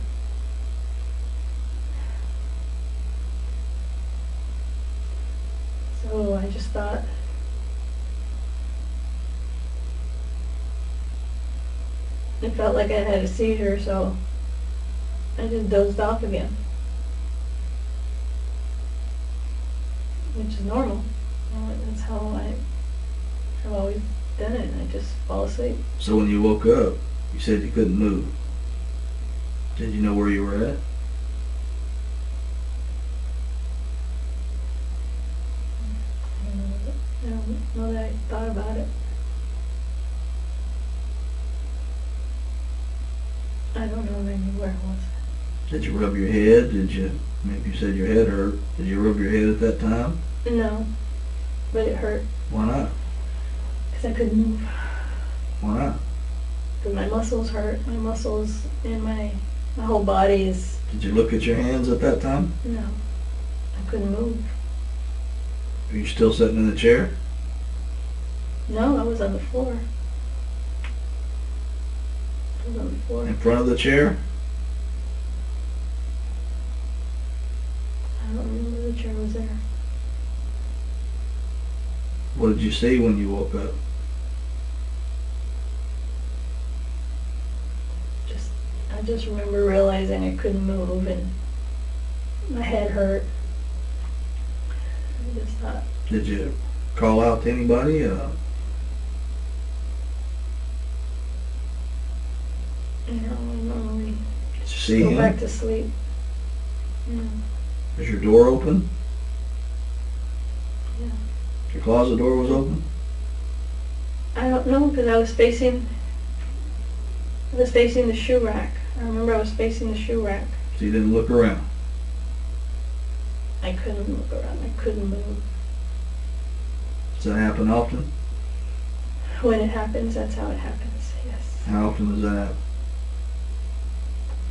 So I just thought, it felt like I had a seizure, so I just dozed off again. Which is normal. That's how I've always done it. I just fall asleep. So when you woke up, you said you couldn't move. Did you know where you were at? Did you rub your head? If you said your head hurt, did you rub your head at that time? No, but it hurt Why not? because I couldn't move. Why not? Because my muscles hurt. My muscles and my whole body is, Did you look at your hands at that time? no, I couldn't move. Are you still sitting in the chair? No, I was on the floor. I was on the floor. In front of the chair? I don't remember the chair was there. What did you see when you woke up? I just remember realizing I couldn't move and my head hurt. I just thought, Did you call out to anybody? I normally Did you see go him? back to sleep. Yeah. Was your door open? Yeah. Your closet door was open? I don't know because I was facing the shoe rack. I remember I was facing the shoe rack. So you didn't look around? I couldn't look around. I couldn't move. Does that happen often? When it happens, that's how it happens. Yes. How often does that happen?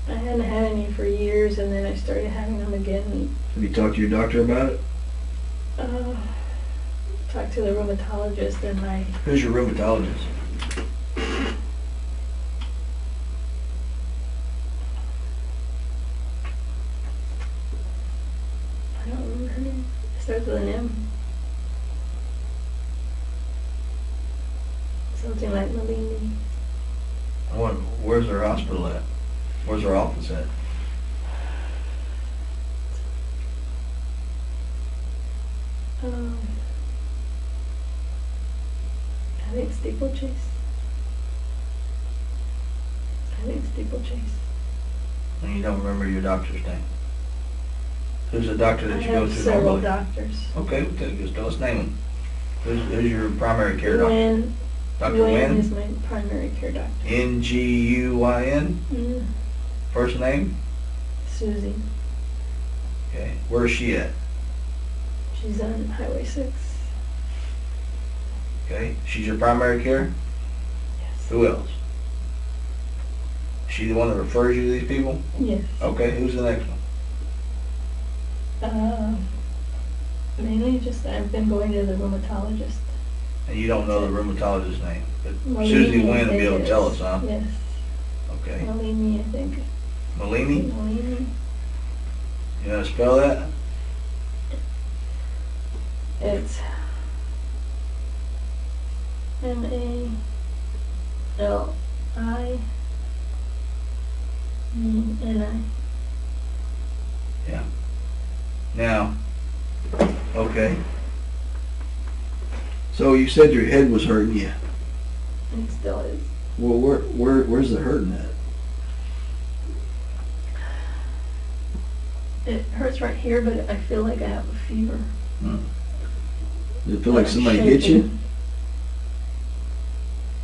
I hadn't had any for years, and then I started having them again. Have you talked to your doctor about it? Talked to the rheumatologist, and Who's your rheumatologist? I don't remember her name. It starts with an M. Something like Malini. Where's her hospital at? Where's her office at? I think Steeplechase. And you don't remember your doctor's name? Who's the doctor that I you go have to several normally? doctors. Okay, just let's name them. Who's your primary care doctor? Wynn. Dr. Wynn Wynn? is my primary care doctor. N-G-U-Y-N? Mm. First name? Susie. Okay. Where's she at? She's on Highway 6. Okay. She's your primary care? Yes. Who else? She the one that refers you to these people? Yes. Okay, who's the next one? Mainly just I've been going to the rheumatologist. And you don't know the rheumatologist's name, but Malini, Susie I Wynn will be think able it to tell is. us, huh? Yes. Okay. Malini, I think. Malini? Malini. You know how to spell that? It's M-A-L-I-N-I. Yeah. Now, okay. So you said your head was hurting you. It still is. Well, where's the hurting at? It hurts right here, but I feel like I have a fever. Does it feel like I'm somebody hit you?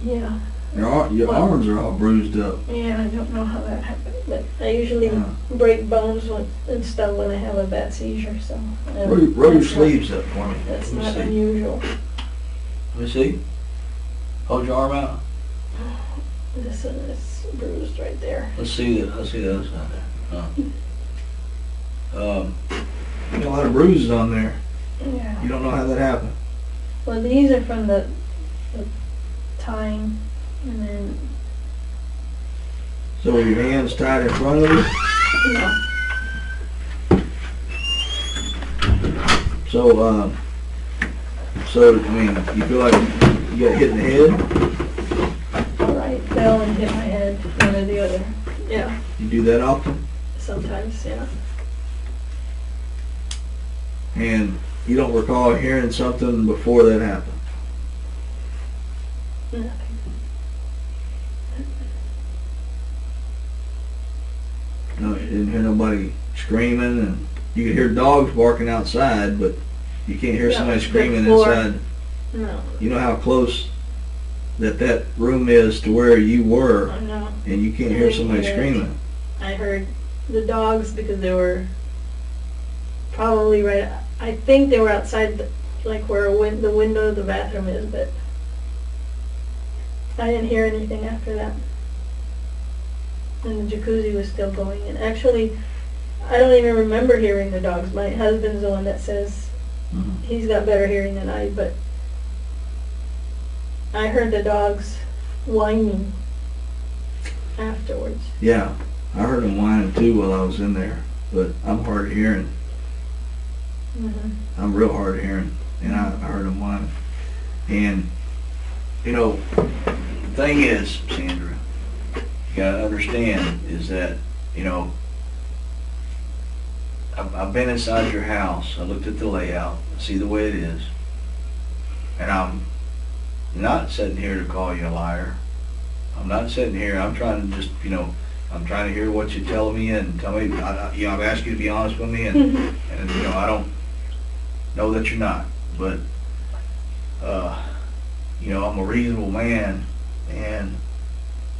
Yeah. Your arms are all bruised up. Yeah, I don't know how that happened, but I usually break bones and stuff when I have a bad seizure, so. Roll your sleeves up for me. That's Let me not see. unusual. Let me see. Hold your arm out. This one is bruised right there. Let's see the other side there. You got a lot of bruises on there. Yeah. You don't know how that happened. Well, these are from the tying, and then, So were your hands tied in front of you? no. So I mean, you feel like you got hit in the head? Right, fell and hit my head, one or the other. Yeah, You do that often? sometimes, yeah. And you don't recall hearing something before that happened? Nothing. No, you didn't hear nobody screaming, and you could hear dogs barking outside, but you can't hear Yeah, somebody screaming before. inside. No, You know how close that room is to where you were, I know. and you can't I hear didn't somebody hear it. screaming. I heard the dogs because they were probably right, I think they were outside, like where the window of the bathroom is, but I didn't hear anything after that. And the jacuzzi was still going, and actually, I don't even remember hearing the dogs. My husband's the one that says he's got better hearing than I, but I heard the dogs whining afterwards. Yeah, I heard them whining too while I was in there, but I'm hard of hearing. Mm-hmm. I'm real hard of hearing, and I heard them whining. And, you know, the thing is, Sandra, you gotta understand is that, you know, I've been inside your house, I looked at the layout, I see the way it is, and I'm not sitting here to call you a liar. I'm not sitting here, I'm trying to just, you know, I'm trying to hear what you're telling me and tell me, you know, I've asked you to be honest with me, and, and you know, I don't know that you're not, but, you know, I'm a reasonable man, and,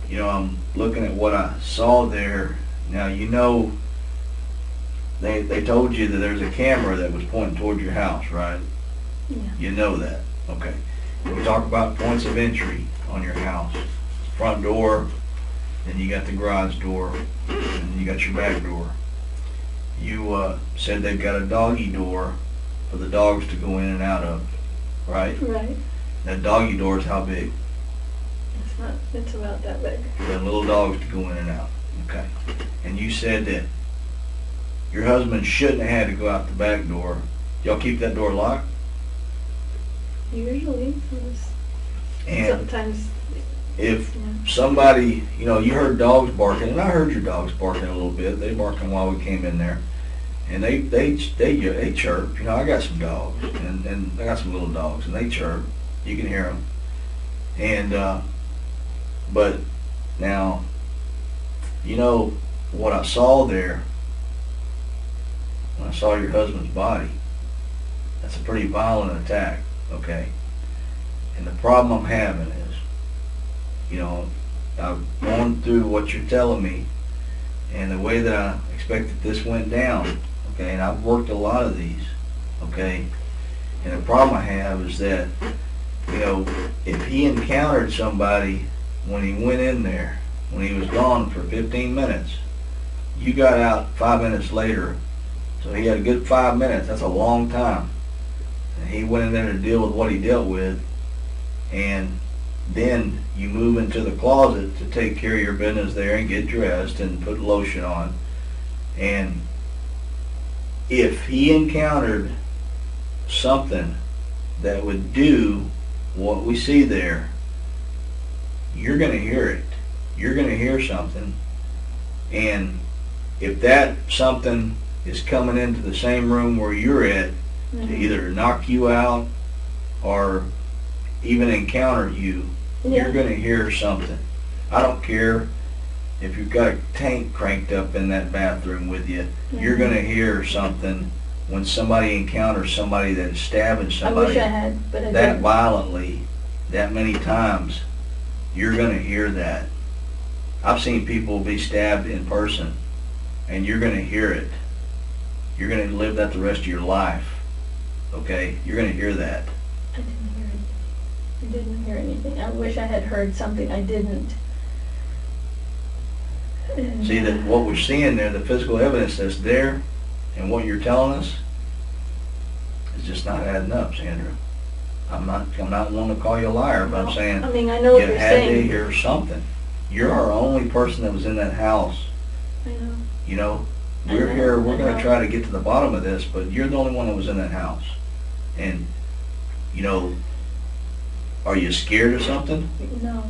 you know, I'm looking at what I saw there. Now, you know, they told you that there's a camera that was pointing toward your house, right? Yeah. You know that, okay. We talk about points of entry on your house. Front door, then you got the garage door, and you got your back door. You said they've got a doggy door for the dogs to go in and out of, right? Right. That doggy door is how big? It's about that big. For the little dogs to go in and out, okay. And you said that your husband shouldn't have had to go out the back door. Y'all keep that door locked? Usually, And sometimes, if yeah. somebody, you know, you heard dogs barking, and I heard your dogs barking a little bit. They barking while we came in there, and they chirp. You know, I got some dogs, and I got some little dogs, and they chirp. You can hear them. And but now, you know what I saw there. When I saw your husband's body, that's a pretty violent attack. Okay. And the problem I'm having is, you know, I've gone through what you're telling me and the way that I expected this went down, okay, and I've worked a lot of these, okay, and the problem I have is that, you know, if he encountered somebody when he went in there, when he was gone for 15 minutes, you got out 5 minutes later, so he had a good 5 minutes, that's a long time, and he went in there to deal with what he dealt with, and then you move into the closet to take care of your business there and get dressed and put lotion on. And if he encountered something that would do what we see there, you're going to hear it. You're going to hear something. And if that something is coming into the same room where you're at to either knock you out or even encounter you, you're going to hear something. I don't care if you've got a tank cranked up in that bathroom with you, you're going to hear something when somebody encounters somebody that is stabbing somebody I wish I had, but I that didn't. violently, that many times. You're going to hear that. I've seen people be stabbed in person, and you're going to hear it. You're going to live that the rest of your life. Okay? You're going to hear that. I didn't hear anything. I wish I had heard something. I didn't. And, See that what we're seeing there, the physical evidence that's there, and what you're telling us, is just not adding up, Sandra. I'm not wanting to call you a liar, but I'm saying I mean, I know what you you're had saying. to hear something. You're our only person that was in that house. I know. You know, I we're know, here. We're I going know. to try to get to the bottom of this, but you're the only one that was in that house. And you know, are you scared of something? No.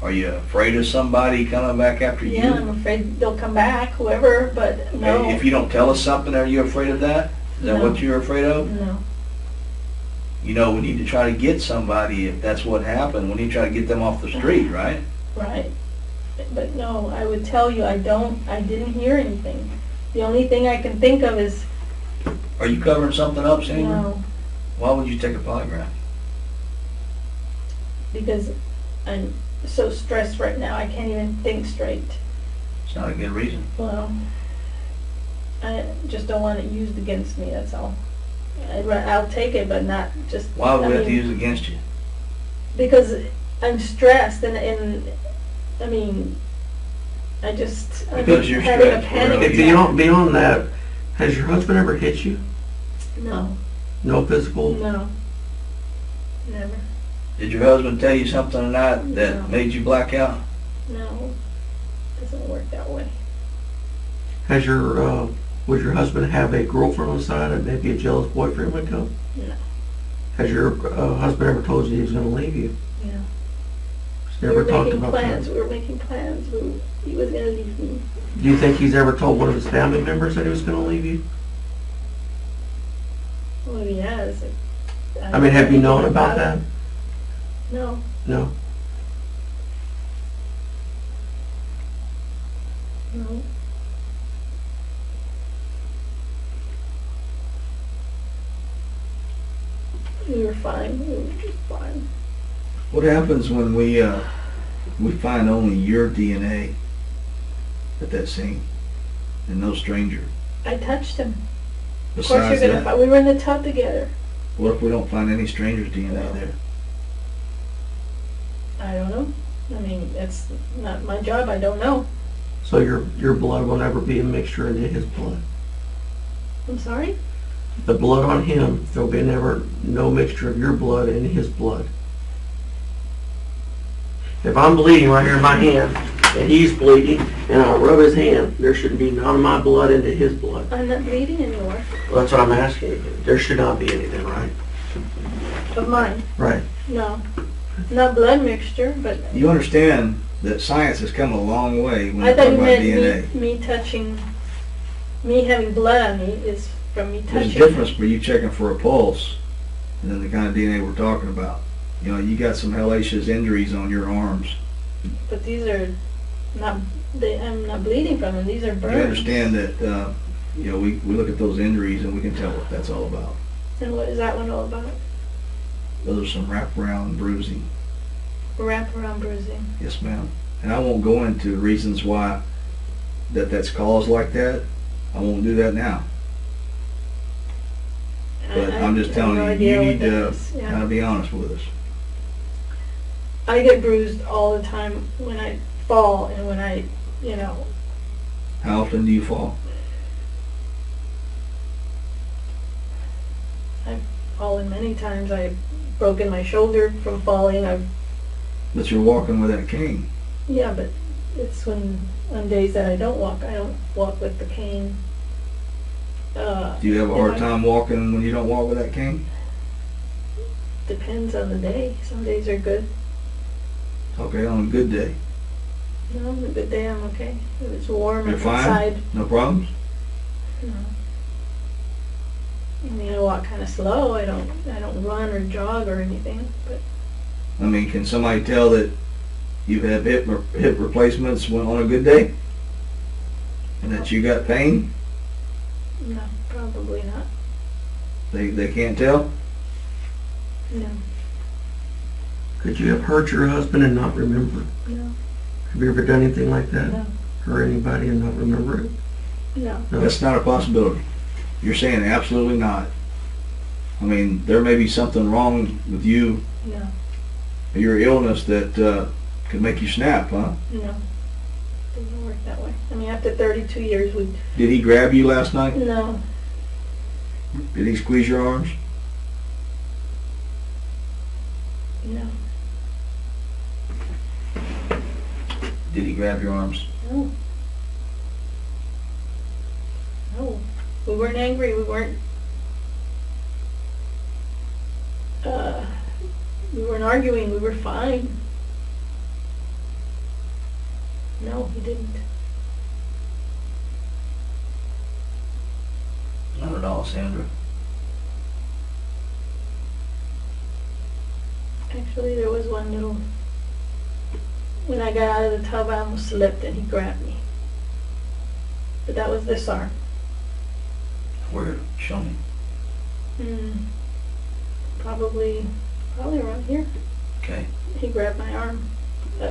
Are you afraid of somebody coming back after you? Yeah, I'm afraid they'll come back, whoever, but no. Okay, if you don't tell us something, are you afraid of that? Is that No. what you're afraid of? No. You know, we need to try to get somebody, if that's what happened, we need to try to get them off the street, right? Right. But no, I would tell you, I didn't hear anything. The only thing I can think of is, Are you covering something up, Sandra? no, Why would you take a polygraph? because I'm so stressed right now, I can't even think straight. It's not a good reason. Well, I just don't want it used against me, that's all. I'll take it, but not just. Why would I we have to mean, use it against you? Because I'm stressed and I mean, I'm Because you're having a stressed, panic really. attack. Beyond that, has your husband ever hit you? No, No physical? no, never, Did your husband tell you something tonight that No. made you black out? no, doesn't work that way. Has would your husband have a girlfriend on the side and maybe a jealous boyfriend would come? No. Has your husband ever told you he was gonna leave you? Yeah. He's We never were talked making about plans, that. we were making plans, he was gonna leave me. Do you think he's ever told one of his family members that he was gonna leave you? Well, he has. I mean, have you known anything about it. that? No, No? no. We were fine, we were just fine. What happens when we find only your DNA at that scene and no stranger? I touched him. Of course Besides you're gonna that, find, we were in the tub together. what if we don't find any stranger's DNA there? I don't know. I mean, it's not my job, I don't know. So your blood will never be a mixture into his blood. I'm sorry? The blood on him, there'll be no mixture of your blood into his blood. If I'm bleeding right here in my hand, and he's bleeding, and I rub his hand, there shouldn't be none of my blood into his blood. I'm not bleeding anymore. Well, that's what I'm asking you. There should not be anything, right? Of mine, Right. no. Not blood mixture, but You understand that science has come a long way when I you thought talk you about meant DNA. me touching, me having blood on me is from me There's touching. a difference for you checking for a pulse and then the kind of DNA we're talking about. You know, you got some hellacious injuries on your arms. But these are not, I'm not bleeding from them, these are burns. You understand that, you know, we look at those injuries and we can tell what that's all about. And what is that one all about? Those are some wraparound bruising. Wraparound bruising. Yes, ma'am. And I won't go into reasons why that's caused like that. I won't do that now. But I'm just I have telling no you, idea you what need that to is. Yeah. kind of be honest with us. I get bruised all the time when I fall and when I, you know, How often do you fall? I've fallen many times. I've broken my shoulder from falling. But you're walking with that cane. Yeah, but it's on days that I don't walk with the cane. Do you have a if hard I- time walking when you don't walk with that cane? Depends on the day. Some days are good. Okay, on a good day. No, on a good day I'm okay. If it's warm You're fine? outside, No problems? no. I mean, I walk kind of slow. I don't run or jog or anything. But I mean, can somebody tell that you've had hip replacements on a good day? And that you got pain? no, probably not. They can't tell? No, Could you have hurt your husband and not remember? no, Have you ever done anything like that? no, Hurt anybody and not remember it? no. No. That's not a possibility. You're saying absolutely not. I mean, there may be something wrong with you, No, your illness that could make you snap, huh? no. Doesn't work that way. I mean, after 32 years, Did he grab you last night? no, Did he squeeze your arms? no, Did he grab your arms? no. No. We weren't angry. We weren't arguing. We were fine. No, he didn't. Not at all, Sandra. Actually, there was one little. When I got out of the tub, I almost slipped and he grabbed me. But that was this arm. Where? Show me. Probably around here. Okay. He grabbed my arm.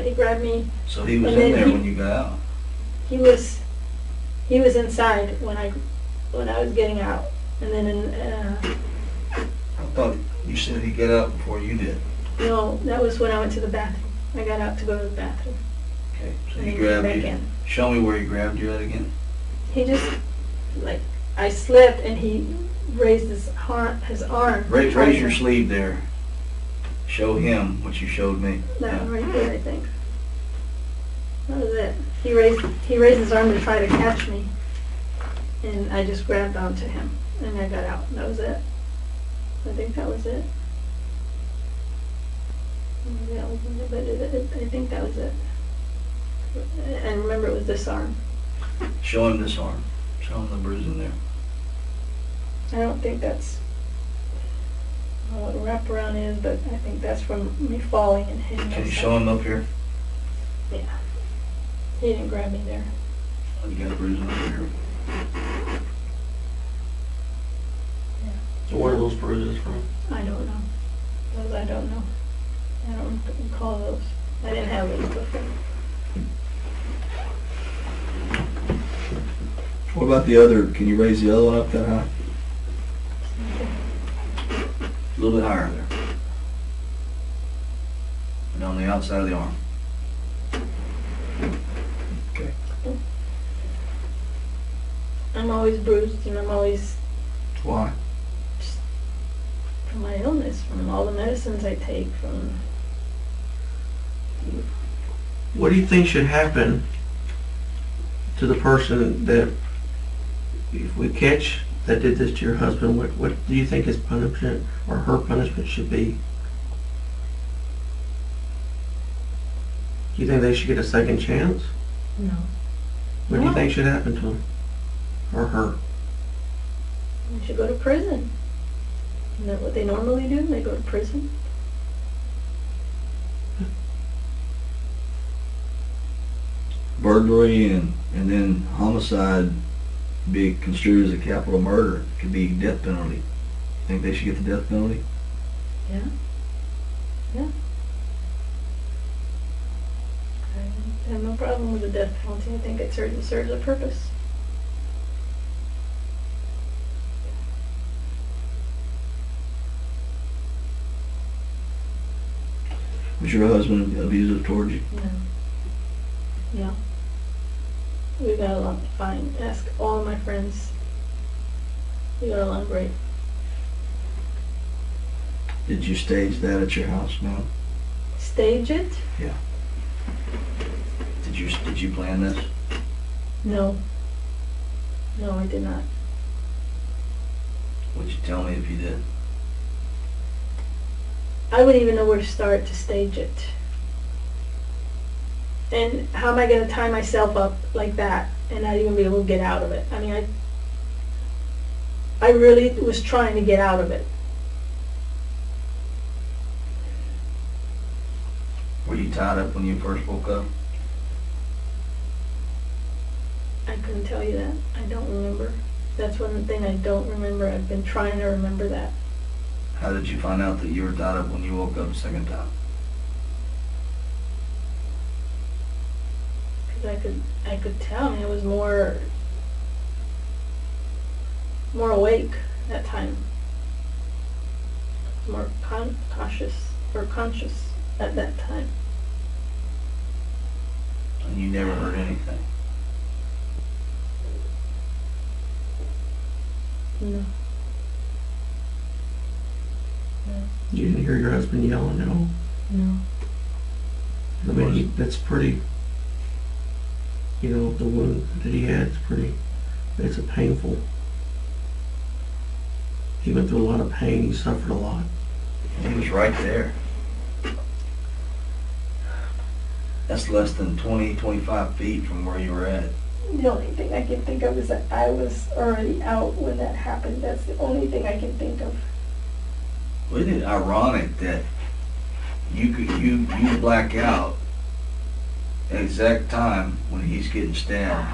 He grabbed me. So he was And in then there he- when you got out. he was inside when I was getting out, and then I thought you said he'd get up before you did. no, that was when I went to the bathroom. I got out to go to the bathroom. Okay, so and he then came grabbed back you. in. Show me where he grabbed you at again. He just, like, I slipped and he raised his arm. Raise your sleeve there. Show him what you showed me. That Yeah. one right there, I think. That was it. He raised his arm to try to catch me, and I just grabbed onto him, and I got out. That was it. I think that was it. Maybe that wasn't it, but I think that was it. I remember it was this arm. Show him this arm. Show him the bruise in there. I don't think that's what wraparound is, but I think that's from me falling and hitting Can you myself. show him up here? Yeah. He didn't grab me there. Oh, you got a bruise over here. So where are those bruises from? I don't know. Those I don't know. I don't recall those. I didn't have those before. What about the other, can you raise the other one up that high? A little bit higher there. And on the outside of the arm. Okay. I'm always bruised, and I'm always Why? from my illness, from all the medicines I take, from What do you think should happen to the person that, if we catch that did this to your husband, what do you think his punishment or her punishment should be? Do you think they should get a second chance? no. What do you No. think should happen to him or her? You should go to prison. Isn't that what they normally do? They go to prison. Burglary and then homicide be construed as a capital murder. It could be death penalty. Think they should get the death penalty? Yeah. Yeah. I have no problem with the death penalty. I think it serves a purpose. Was your husband abusive towards you? No. Yeah. We got along fine. Ask all of my friends. We got along great. Did you stage that at your house, ma'am? Stage it? Did you plan this? No. No, I did not. Would you tell me if you did? I wouldn't even know where to start to stage it. And how am I going to tie myself up like that and not even be able to get out of it? I mean, I really was trying to get out of it. Were you tied up when you first woke up? I couldn't tell you that. I don't remember. That's one thing I don't remember. I've been trying to remember that. How did you find out that you were tied up when you woke up the second time? Because I could tell. I mean, I was more awake that time. More cautious or conscious at that time. And you never heard anything? No. You didn't hear your husband yelling at all? No. I mean, that's pretty, the wound that he had is pretty, it's a painful. He went through a lot of pain, he suffered a lot. He was right there. That's less than 20-25 feet from where you were at. The only thing I can think of is that I was already out when that happened. That's the only thing I can think of. Isn't it ironic that you black out at the exact time when he's getting stabbed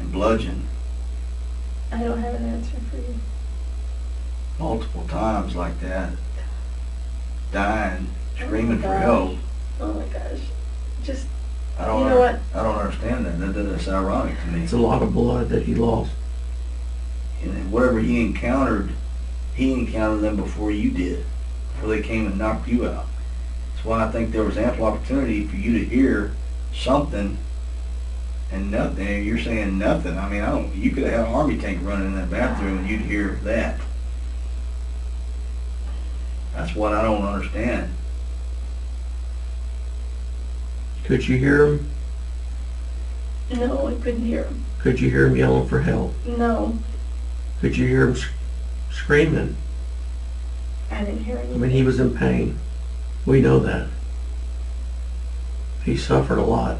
and bludgeoned I don't have an answer for you. multiple times like that, dying, Oh screaming my for gosh. help? Oh my gosh. Just I don't, You know what? I don't understand that, that's ironic to me. It's a lot of blood that he lost. And then whatever he encountered them before you did, before they came and knocked you out. That's why I think there was ample opportunity for you to hear something and nothing. And you're saying nothing. I mean, you could have had an army tank running in that bathroom and you'd hear that. That's what I don't understand. Could you hear him? No, I couldn't hear him. Could you hear him yelling for help? No, Could you hear him screaming? I didn't hear I anything. mean, he was in pain. We know that. He suffered a lot.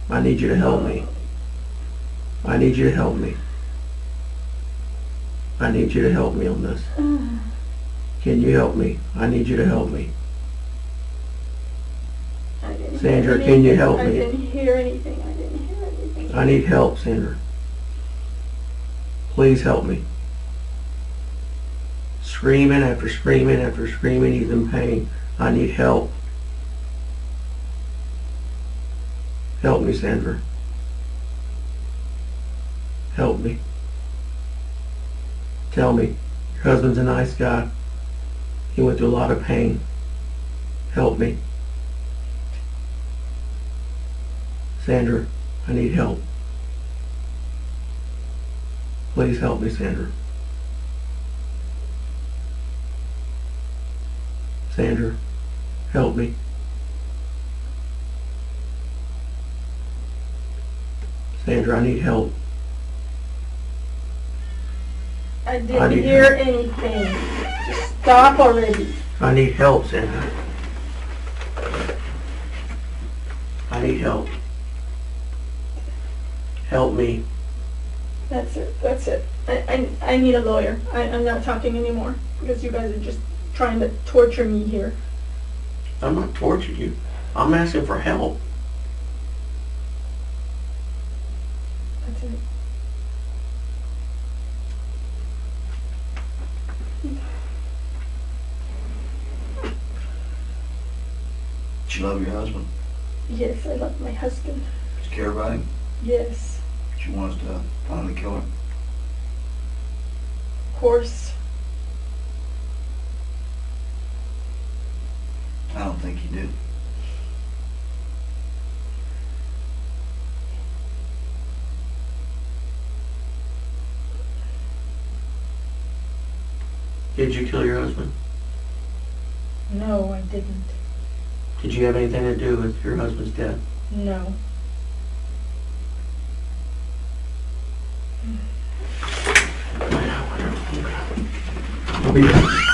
I need you to help me. I need you to help me. I need you to help me on this. Can you help me? I need you to help me. I didn't Sandra, hear can you anything. help I me? didn't hear anything. I didn't hear anything. I need help, Sandra. Please help me. Screaming after screaming after screaming, he's in pain. I need help. Help me, Sandra. Help me. Tell me, your husband's a nice guy. He went through a lot of pain. Help me. Sandra, I need help. Please help me, Sandra. Sandra, help me. Sandra, I need help. I I didn't need hear anything. Just stop already. I need help, Sandra. I need help. Help me. That's it. That's it. I need a lawyer. I'm not talking anymore because you guys are just trying to torture me here. I'm not torturing you. I'm asking for help. That's it. Do you love your husband? Yes, I love my husband. Do you care about him? Yes, Do you want us to finally kill him? of course. I don't think you do. Did you kill your husband? No, I didn't. Did you have anything to do with your husband's death? No. I'll be back.